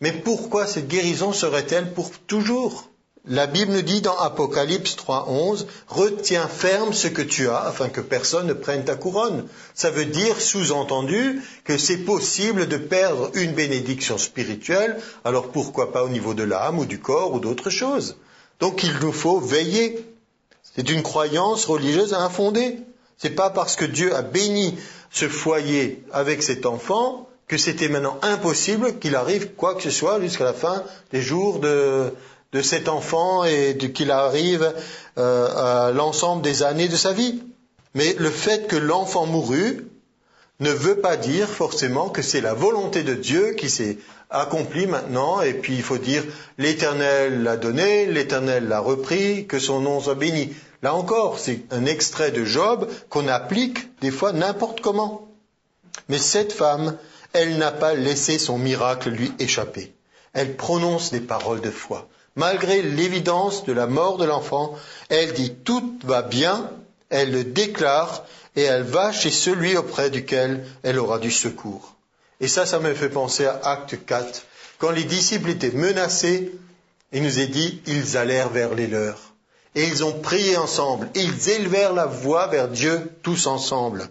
A: Mais pourquoi cette guérison serait-elle pour toujours? La Bible nous dit dans Apocalypse 3:11, « Retiens ferme ce que tu as, afin que personne ne prenne ta couronne. » Ça veut dire, sous-entendu, que c'est possible de perdre une bénédiction spirituelle, alors pourquoi pas au niveau de l'âme ou du corps ou d'autres choses. Donc il nous faut veiller. C'est une croyance religieuse infondée. C'est pas parce que Dieu a béni ce foyer avec cet enfant que c'était maintenant impossible qu'il arrive quoi que ce soit jusqu'à la fin des jours de cet enfant et qu'il arrive à l'ensemble des années de sa vie. Mais le fait que l'enfant mourut ne veut pas dire forcément que c'est la volonté de Dieu qui s'est accomplie maintenant, et puis il faut dire l'Éternel l'a donné, l'Éternel l'a repris, que son nom soit béni. Là encore, c'est un extrait de Job qu'on applique des fois n'importe comment. Mais cette femme, elle n'a pas laissé son miracle lui échapper. Elle prononce des paroles de foi. Malgré l'évidence de la mort de l'enfant, elle dit « tout va bien », elle le déclare et elle va chez celui auprès duquel elle aura du secours. Et ça me fait penser à Acte 4. Quand les disciples étaient menacés, il nous est dit « ils allèrent vers les leurs ». Et ils ont prié ensemble, et ils élevèrent la voix vers Dieu tous ensemble.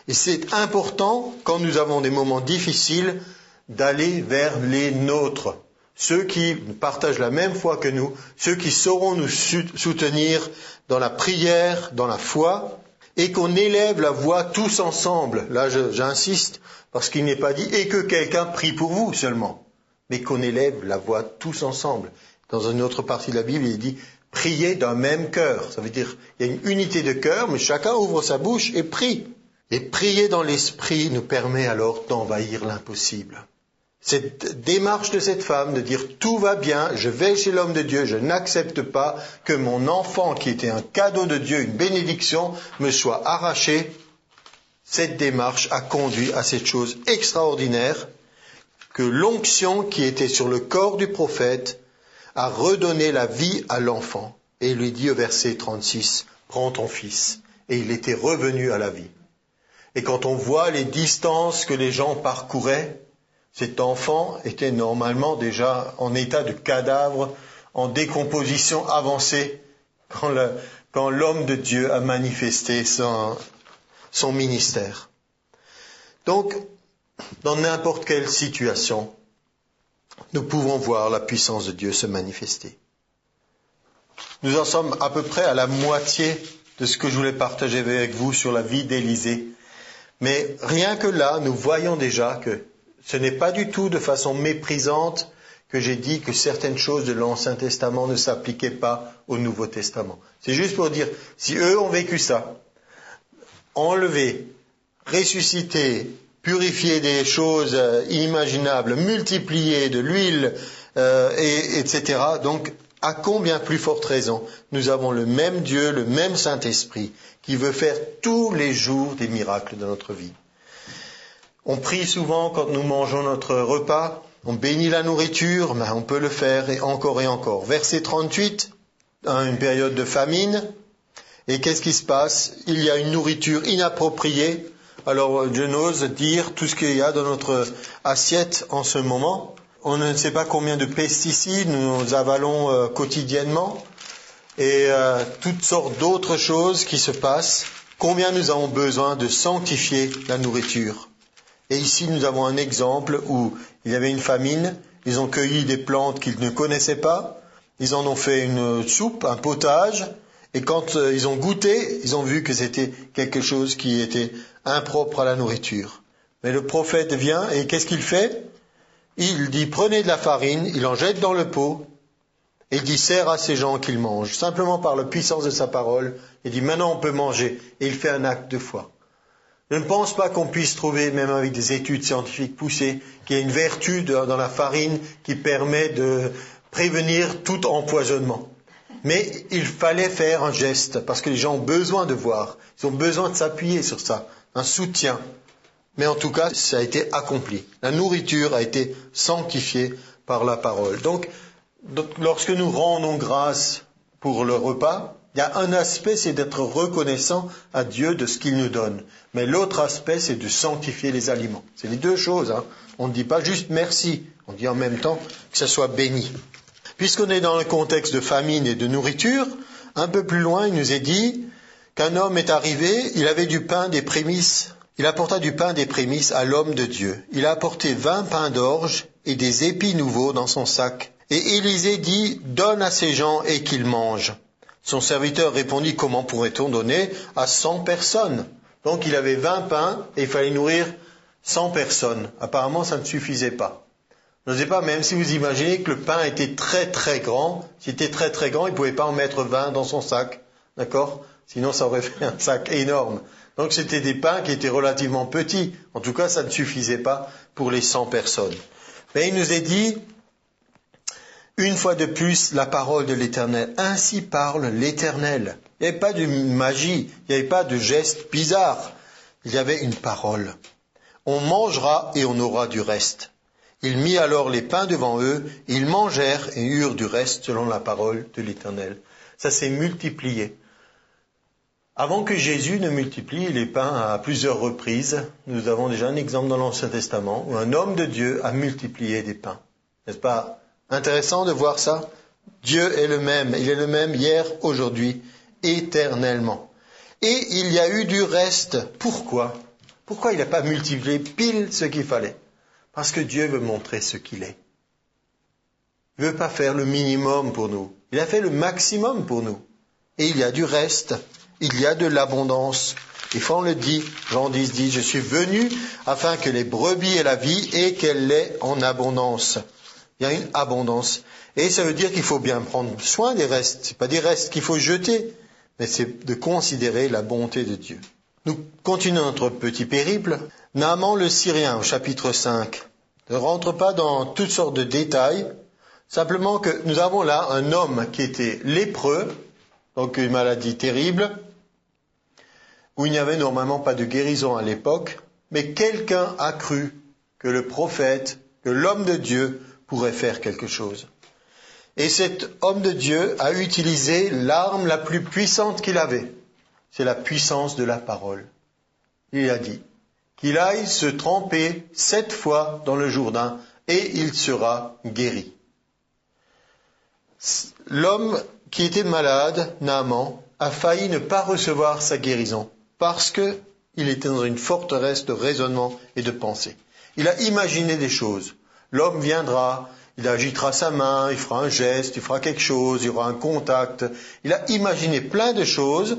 A: Et c'est important, quand nous avons des moments difficiles, d'aller vers les nôtres. Ceux qui partagent la même foi que nous, ceux qui sauront nous soutenir dans la prière, dans la foi, et qu'on élève la voix tous ensemble. Là, j'insiste, parce qu'il n'est pas dit « et que quelqu'un prie pour vous seulement », mais qu'on élève la voix tous ensemble. Dans une autre partie de la Bible, il dit « priez d'un même cœur ». Ça veut dire il y a une unité de cœur, mais chacun ouvre sa bouche et prie. Et prier dans l'esprit nous permet alors d'envahir l'impossible. Cette démarche de cette femme de dire tout va bien, je vais chez l'homme de Dieu, je n'accepte pas que mon enfant qui était un cadeau de Dieu, une bénédiction, me soit arraché, cette démarche a conduit à cette chose extraordinaire que l'onction qui était sur le corps du prophète a redonné la vie à l'enfant. Et il lui dit au verset 36, prends ton fils. Et il était revenu à la vie. Et quand on voit les distances que les gens parcouraient, cet enfant était normalement déjà en état de cadavre, en décomposition avancée, quand l'homme de Dieu a manifesté son ministère. Donc, dans n'importe quelle situation, nous pouvons voir la puissance de Dieu se manifester. Nous en sommes à peu près à la moitié de ce que je voulais partager avec vous sur la vie d'Élisée. Mais rien que là, nous voyons déjà que ce n'est pas du tout de façon méprisante que j'ai dit que certaines choses de l'Ancien Testament ne s'appliquaient pas au Nouveau Testament. C'est juste pour dire, si eux ont vécu ça, enlever, ressusciter, purifier des choses inimaginables, multiplier de l'huile, etc. Donc, à combien plus forte raison, nous avons le même Dieu, le même Saint-Esprit, qui veut faire tous les jours des miracles dans notre vie. On prie souvent quand nous mangeons notre repas, on bénit la nourriture, mais on peut le faire et encore et encore. Verset 38, une période de famine, et qu'est-ce qui se passe? Il y a une nourriture inappropriée. Alors je n'ose dire tout ce qu'il y a dans notre assiette en ce moment. On ne sait pas combien de pesticides nous avalons quotidiennement et toutes sortes d'autres choses qui se passent. Combien nous avons besoin de sanctifier la nourriture. Et ici, nous avons un exemple où il y avait une famine, ils ont cueilli des plantes qu'ils ne connaissaient pas, ils en ont fait une soupe, un potage, et quand ils ont goûté, ils ont vu que c'était quelque chose qui était impropre à la nourriture. Mais le prophète vient, et qu'est-ce qu'il fait? Il dit, prenez de la farine, il en jette dans le pot, et il dit, sert à ces gens qu'ils mangent. Simplement par la puissance de sa parole, il dit, maintenant on peut manger, et il fait un acte de foi. Je ne pense pas qu'on puisse trouver, même avec des études scientifiques poussées, qu'il y ait une vertu dans la farine qui permet de prévenir tout empoisonnement. Mais il fallait faire un geste, parce que les gens ont besoin de voir, ils ont besoin de s'appuyer sur ça, un soutien. Mais en tout cas, ça a été accompli. La nourriture a été sanctifiée par la parole. Donc lorsque nous rendons grâce pour le repas, il y a un aspect, c'est d'être reconnaissant à Dieu de ce qu'il nous donne. Mais l'autre aspect, c'est de sanctifier les aliments. C'est les deux choses. On ne dit pas juste merci, on dit en même temps que ça soit béni. Puisqu'on est dans le contexte de famine et de nourriture, un peu plus loin, il nous est dit qu'un homme est arrivé, il avait du pain des prémices. Il apporta du pain des prémices à l'homme de Dieu. Il a apporté 20 pains d'orge et des épis nouveaux dans son sac. Et Élisée dit, donne à ces gens et qu'ils mangent. Son serviteur répondit, comment pourrait-on donner à 100 personnes? Donc il avait 20 pains et il fallait nourrir 100 personnes. Apparemment, ça ne suffisait pas. Je ne sais pas, même si vous imaginez que le pain était très très grand, s'il était très très grand, il ne pouvait pas en mettre 20 dans son sac. D'accord? Sinon, ça aurait fait un sac énorme. Donc c'était des pains qui étaient relativement petits. En tout cas, ça ne suffisait pas pour les 100 personnes. Mais il nous est dit, une fois de plus, la parole de l'Éternel. Ainsi parle l'Éternel. Il n'y avait pas de magie, il n'y avait pas de geste bizarre. Il y avait une parole. On mangera et on aura du reste. Il mit alors les pains devant eux, ils mangèrent et eurent du reste selon la parole de l'Éternel. Ça s'est multiplié. Avant que Jésus ne multiplie les pains à plusieurs reprises, nous avons déjà un exemple dans l'Ancien Testament où un homme de Dieu a multiplié des pains. N'est-ce pas intéressant de voir ça? Dieu est le même, il est le même hier, aujourd'hui, éternellement. Et il y a eu du reste. Pourquoi? Pourquoi il n'a pas multiplié pile ce qu'il fallait? Parce que Dieu veut montrer ce qu'il est. Il ne veut pas faire le minimum pour nous. Il a fait le maximum pour nous. Et il y a du reste. Il y a de l'abondance. Et quand on le dit, Jean 10 dit, je suis venu afin que les brebis aient la vie et qu'elle l'ait en abondance. Il y a une abondance. Et ça veut dire qu'il faut bien prendre soin des restes. Ce n'est pas des restes qu'il faut jeter, mais c'est de considérer la bonté de Dieu. Nous continuons notre petit périple. Naaman le Syrien, au chapitre 5. Ne rentre pas dans toutes sortes de détails. Simplement que nous avons là un homme qui était lépreux, donc une maladie terrible, où il n'y avait normalement pas de guérison à l'époque, mais quelqu'un a cru que le prophète, que l'homme de Dieu pourrait faire quelque chose. Et cet homme de Dieu a utilisé l'arme la plus puissante qu'il avait. C'est la puissance de la parole. Il a dit qu'il aille se tremper 7 fois dans le Jourdain et il sera guéri. L'homme qui était malade, Naaman, a failli ne pas recevoir sa guérison parce qu'il était dans une forteresse de raisonnement et de pensée. Il a imaginé des choses. L'homme viendra, il agitera sa main, il fera un geste, il fera quelque chose, il y aura un contact. Il a imaginé plein de choses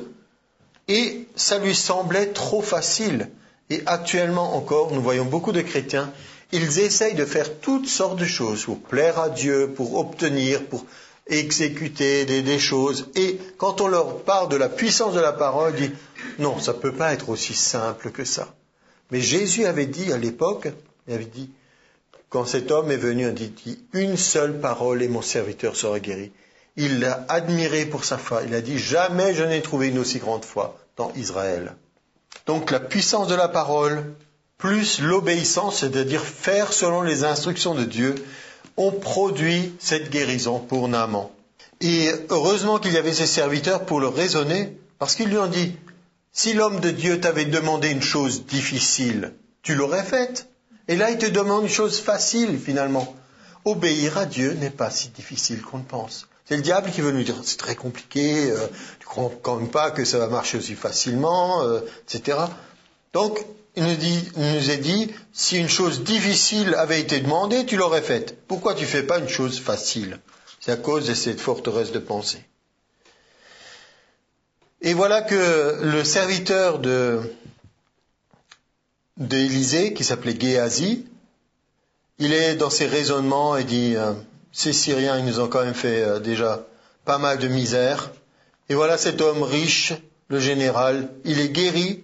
A: et ça lui semblait trop facile. Et actuellement encore, nous voyons beaucoup de chrétiens, ils essayent de faire toutes sortes de choses pour plaire à Dieu, pour obtenir, pour exécuter des choses. Et quand on leur parle de la puissance de la parole, ils disent non, ça ne peut pas être aussi simple que ça. Mais Jésus avait dit à l'époque, il avait dit, quand cet homme est venu, il a dit une seule parole et mon serviteur sera guéri. Il l'a admiré pour sa foi. Il a dit jamais je n'ai trouvé une aussi grande foi dans Israël. Donc la puissance de la parole, plus l'obéissance, c'est-à-dire faire selon les instructions de Dieu, ont produit cette guérison pour Naaman. Et heureusement qu'il y avait ses serviteurs pour le raisonner, parce qu'ils lui ont dit, si l'homme de Dieu t'avait demandé une chose difficile, tu l'aurais faite. Et là, il te demande une chose facile, finalement. Obéir à Dieu n'est pas si difficile qu'on le pense. C'est le diable qui veut nous dire, c'est très compliqué, tu ne crois quand même pas que ça va marcher aussi facilement, etc. Donc, il nous a dit, si une chose difficile avait été demandée, tu l'aurais faite. Pourquoi tu ne fais pas une chose facile? C'est à cause de cette forteresse de pensée. Et voilà que le serviteur d'Élisée, qui s'appelait Géasi, il est dans ses raisonnements et dit, ces Syriens, ils nous ont quand même fait déjà pas mal de misère. Et voilà cet homme riche, le général, il est guéri.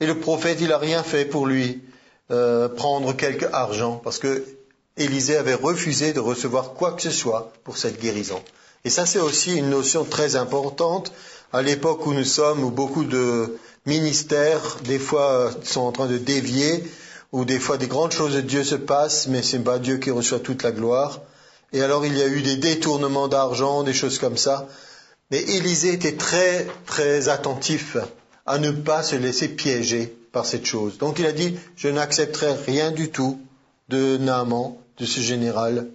A: Et le prophète, il n'a rien fait pour lui prendre quelque argent, parce que Élisée avait refusé de recevoir quoi que ce soit pour cette guérison. Et ça, c'est aussi une notion très importante à l'époque où nous sommes, où beaucoup de ministères, des fois, sont en train de dévier, où des fois des grandes choses de Dieu se passent, mais c'est pas Dieu qui reçoit toute la gloire. Et alors, il y a eu des détournements d'argent, des choses comme ça. Mais Élisée était très, très attentif à ne pas se laisser piéger par cette chose. Donc il a dit, je n'accepterai rien du tout de Naaman, de ce général.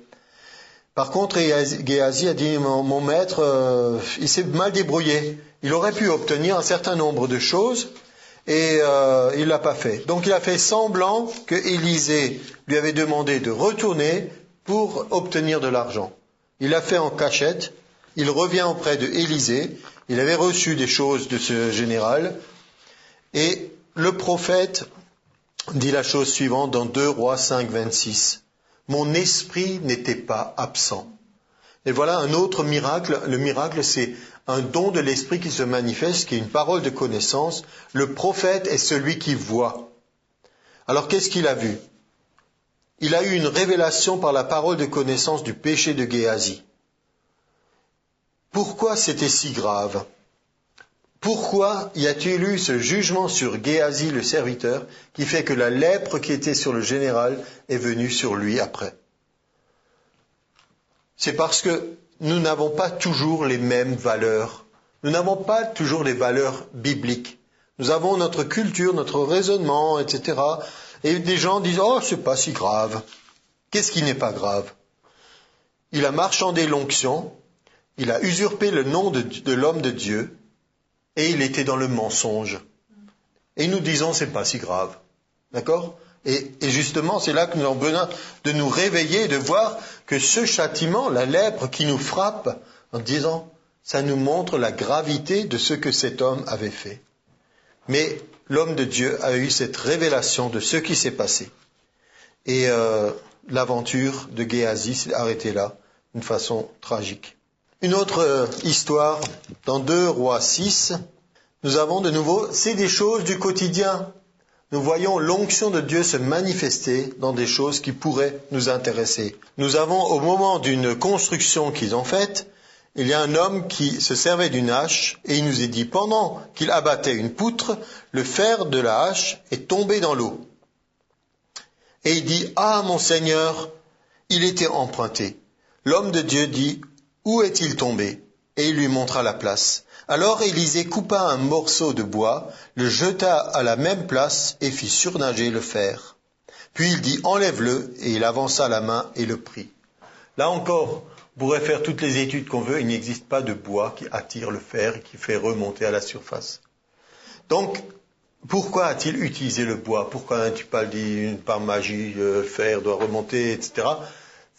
A: Par contre, Géasi a dit, mon maître, il s'est mal débrouillé. Il aurait pu obtenir un certain nombre de choses et il l'a pas fait. Donc il a fait semblant que Élisée lui avait demandé de retourner pour obtenir de l'argent. Il l'a fait en cachette. Il revient auprès de Élisée. Il avait reçu des choses de ce général. Et le prophète dit la chose suivante dans 2 Rois 5, 26. Mon esprit n'était pas absent. Et voilà un autre miracle. Le miracle, c'est un don de l'esprit qui se manifeste, qui est une parole de connaissance. Le prophète est celui qui voit. Alors qu'est-ce qu'il a vu? Il a eu une révélation par la parole de connaissance du péché de Géasi. Pourquoi c'était si grave? Pourquoi y a-t-il eu ce jugement sur Géasi le serviteur qui fait que la lèpre qui était sur le général est venue sur lui après? C'est parce que nous n'avons pas toujours les mêmes valeurs. Nous n'avons pas toujours les valeurs bibliques. Nous avons notre culture, notre raisonnement, etc. Et des gens disent « Oh, c'est pas si grave ». Qu'est-ce qui n'est pas grave? Il a marchandé l'onction, il a usurpé le nom de l'homme de Dieu, et il était dans le mensonge. Et nous disons, c'est pas si grave. D'accord? Et justement, c'est là que nous avons besoin de nous réveiller, de voir que ce châtiment, la lèpre qui nous frappe, en disant, ça nous montre la gravité de ce que cet homme avait fait. Mais l'homme de Dieu a eu cette révélation de ce qui s'est passé. Et l'aventure de Géasi s'est arrêtée là, d'une façon tragique. Une autre histoire, dans 2 Rois 6, nous avons de nouveau, c'est des choses du quotidien. Nous voyons l'onction de Dieu se manifester dans des choses qui pourraient nous intéresser. Nous avons, au moment d'une construction qu'ils ont faite, il y a un homme qui se servait d'une hache et il nous est dit, pendant qu'il abattait une poutre, le fer de la hache est tombé dans l'eau. Et il dit, ah mon Seigneur, il était emprunté. L'homme de Dieu dit, où est-il tombé? Et il lui montra la place. Alors Élisée coupa un morceau de bois, le jeta à la même place et fit surnager le fer. Puis il dit, enlève-le, et il avança la main et le prit. Là encore, on pourrait faire toutes les études qu'on veut, il n'existe pas de bois qui attire le fer et qui fait remonter à la surface. Donc, pourquoi a-t-il utilisé le bois? Pourquoi n'a-t-il pas dit par magie le fer doit remonter, etc.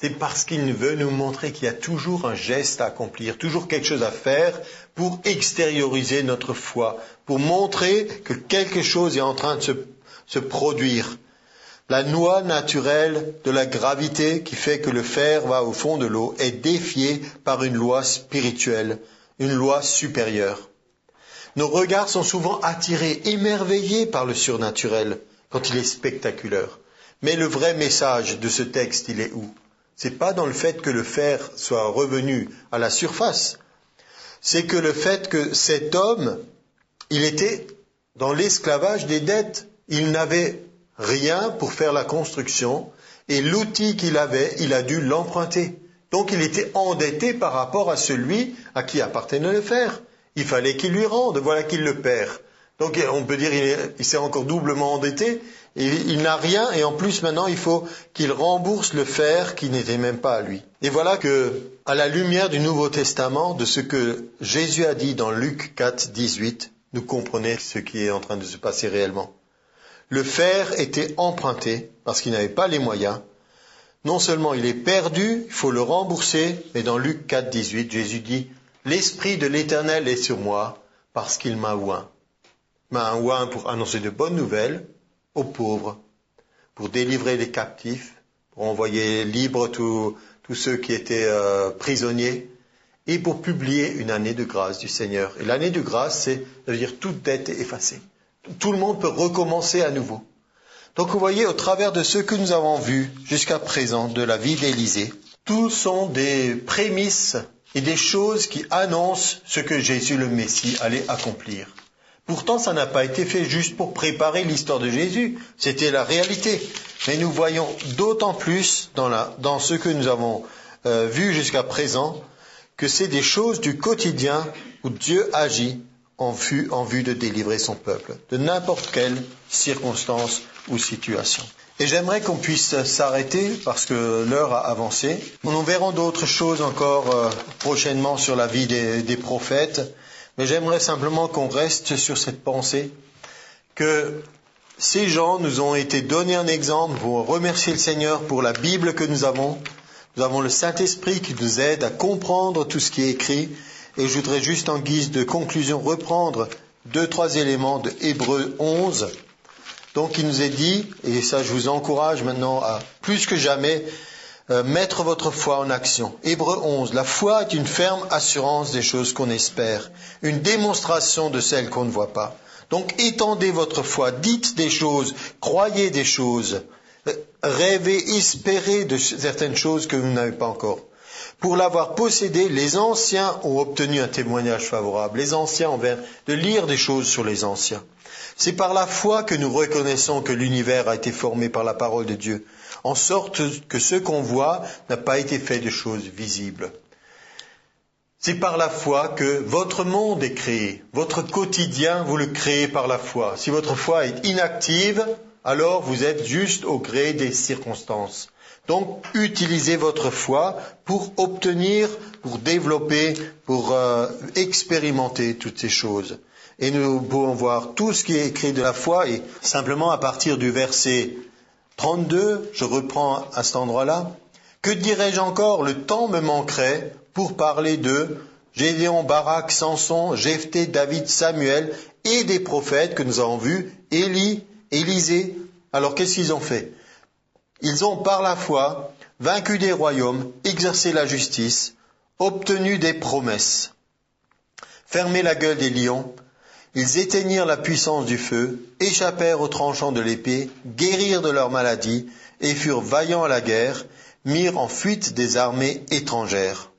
A: C'est parce qu'il veut nous montrer qu'il y a toujours un geste à accomplir, toujours quelque chose à faire pour extérioriser notre foi, pour montrer que quelque chose est en train de se produire. La loi naturelle de la gravité qui fait que le fer va au fond de l'eau est défiée par une loi spirituelle, une loi supérieure. Nos regards sont souvent attirés, émerveillés par le surnaturel quand il est spectaculaire. Mais le vrai message de ce texte, il est où? C'est pas dans le fait que le fer soit revenu à la surface. C'est que le fait que cet homme, il était dans l'esclavage des dettes. Il n'avait rien pour faire la construction et l'outil qu'il avait, il a dû l'emprunter. Donc il était endetté par rapport à celui à qui appartenait le fer. Il fallait qu'il lui rende, voilà qu'il le perd. Donc on peut dire il s'est encore doublement endetté. Et il n'a rien et en plus maintenant il faut qu'il rembourse le fer qui n'était même pas à lui. Et voilà que, à la lumière du Nouveau Testament, de ce que Jésus a dit dans Luc 4, 18, nous comprenez ce qui est en train de se passer réellement. Le fer était emprunté parce qu'il n'avait pas les moyens. Non seulement il est perdu, il faut le rembourser, mais dans Luc 4, 18, Jésus dit « L'Esprit de l'Éternel est sur moi parce qu'il m'a oint. » Il m'a oint pour annoncer de bonnes nouvelles aux pauvres, pour délivrer les captifs, pour envoyer libres tous ceux qui étaient prisonniers, et pour publier une année de grâce du Seigneur. Et l'année de grâce, ça veut dire toute dette est effacée. tout le monde peut recommencer à nouveau. Donc vous voyez, au travers de ce que nous avons vu jusqu'à présent de la vie d'Élisée, tous sont des prémices et des choses qui annoncent ce que Jésus le Messie allait accomplir. Pourtant, ça n'a pas été fait juste pour préparer l'histoire de Jésus, c'était la réalité. Mais nous voyons d'autant plus dans ce que nous avons vu jusqu'à présent que c'est des choses du quotidien où Dieu agit en vue de délivrer son peuple, de n'importe quelle circonstance ou situation. Et j'aimerais qu'on puisse s'arrêter parce que l'heure a avancé. Nous verrons d'autres choses encore prochainement sur la vie des prophètes, mais j'aimerais simplement qu'on reste sur cette pensée que ces gens nous ont été donnés un exemple pour remercier le Seigneur pour la Bible que nous avons. Nous avons le Saint-Esprit qui nous aide à comprendre tout ce qui est écrit. Et je voudrais juste en guise de conclusion reprendre 2-3 éléments de Hébreux 11. Donc il nous est dit, et ça je vous encourage maintenant à plus que jamais mettre votre foi en action. Hébreux 11, la foi est une ferme assurance des choses qu'on espère, une démonstration de celles qu'on ne voit pas. Donc étendez votre foi, dites des choses, croyez des choses, rêvez, espérez de certaines choses que vous n'avez pas encore. Pour l'avoir possédé, les anciens ont obtenu un témoignage favorable. Les anciens, on vient de lire des choses sur les anciens. C'est par la foi que nous reconnaissons que l'univers a été formé par la parole de Dieu, en sorte que ce qu'on voit n'a pas été fait de choses visibles. C'est par la foi que votre monde est créé. Votre quotidien, vous le créez par la foi. Si votre foi est inactive, alors vous êtes juste au gré des circonstances. Donc, utilisez votre foi pour obtenir, pour développer, pour expérimenter toutes ces choses. Et nous pouvons voir tout ce qui est écrit de la foi, et simplement à partir du verset 32, je reprends à cet endroit-là. Que dirais-je encore? Le temps me manquerait pour parler de Gédéon, Barak, Samson, Jephthé, David, Samuel et des prophètes que nous avons vus, Élie, Élisée. Alors qu'est-ce qu'ils ont fait? Ils ont par la foi vaincu des royaumes, exercé la justice, obtenu des promesses, fermé la gueule des lions. Ils éteignirent la puissance du feu, échappèrent aux tranchants de l'épée, guérirent de leur maladie et furent vaillants à la guerre, mirent en fuite des armées étrangères.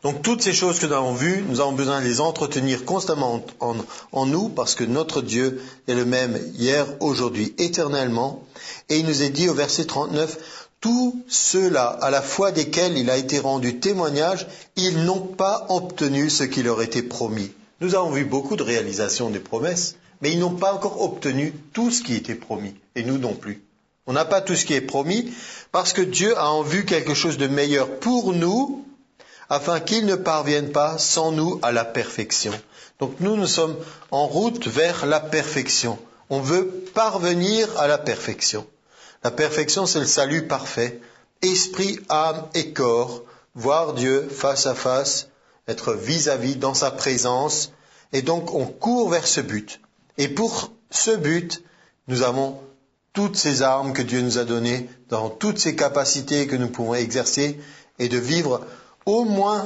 A: Donc toutes ces choses que nous avons vues, nous avons besoin de les entretenir constamment en nous parce que notre Dieu est le même hier, aujourd'hui, éternellement. Et il nous est dit au verset 39, tous ceux-là, à la foi desquels il a été rendu témoignage, ils n'ont pas obtenu ce qui leur était promis. Nous avons vu beaucoup de réalisations des promesses, mais ils n'ont pas encore obtenu tout ce qui était promis, et nous non plus. On n'a pas tout ce qui est promis parce que Dieu a en vue quelque chose de meilleur pour nous, afin qu'ils ne parviennent pas sans nous à la perfection. Donc nous sommes en route vers la perfection. On veut parvenir à la perfection. La perfection, c'est le salut parfait. Esprit, âme et corps, voir Dieu face à face, être vis-à-vis dans sa présence. Et donc on court vers ce but. Et pour ce but, nous avons toutes ces armes que Dieu nous a données, dans toutes ces capacités que nous pouvons exercer et de vivre au moins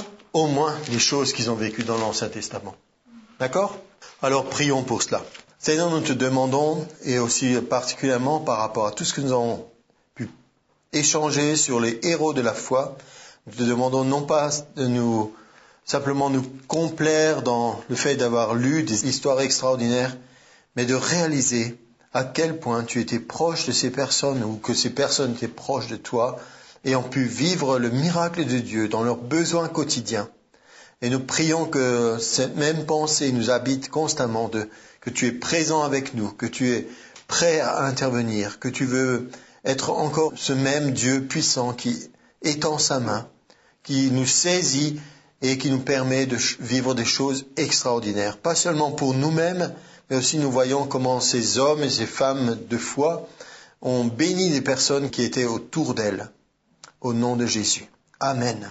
A: les choses qu'ils ont vécues dans l'Ancien Testament. D'accord? Alors prions pour cela. Seigneur, nous te demandons, et aussi particulièrement par rapport à tout ce que nous avons pu échanger sur les héros de la foi, nous te demandons non pas de simplement nous complaire dans le fait d'avoir lu des histoires extraordinaires, mais de réaliser à quel point tu étais proche de ces personnes ou que ces personnes étaient proches de toi, et ont pu vivre le miracle de Dieu dans leurs besoins quotidiens. Et nous prions que cette même pensée nous habite constamment, que tu es présent avec nous, que tu es prêt à intervenir, que tu veux être encore ce même Dieu puissant qui étend sa main, qui nous saisit et qui nous permet de vivre des choses extraordinaires. Pas seulement pour nous-mêmes, mais aussi nous voyons comment ces hommes et ces femmes de foi ont béni des personnes qui étaient autour d'elles. Au nom de Jésus. Amen.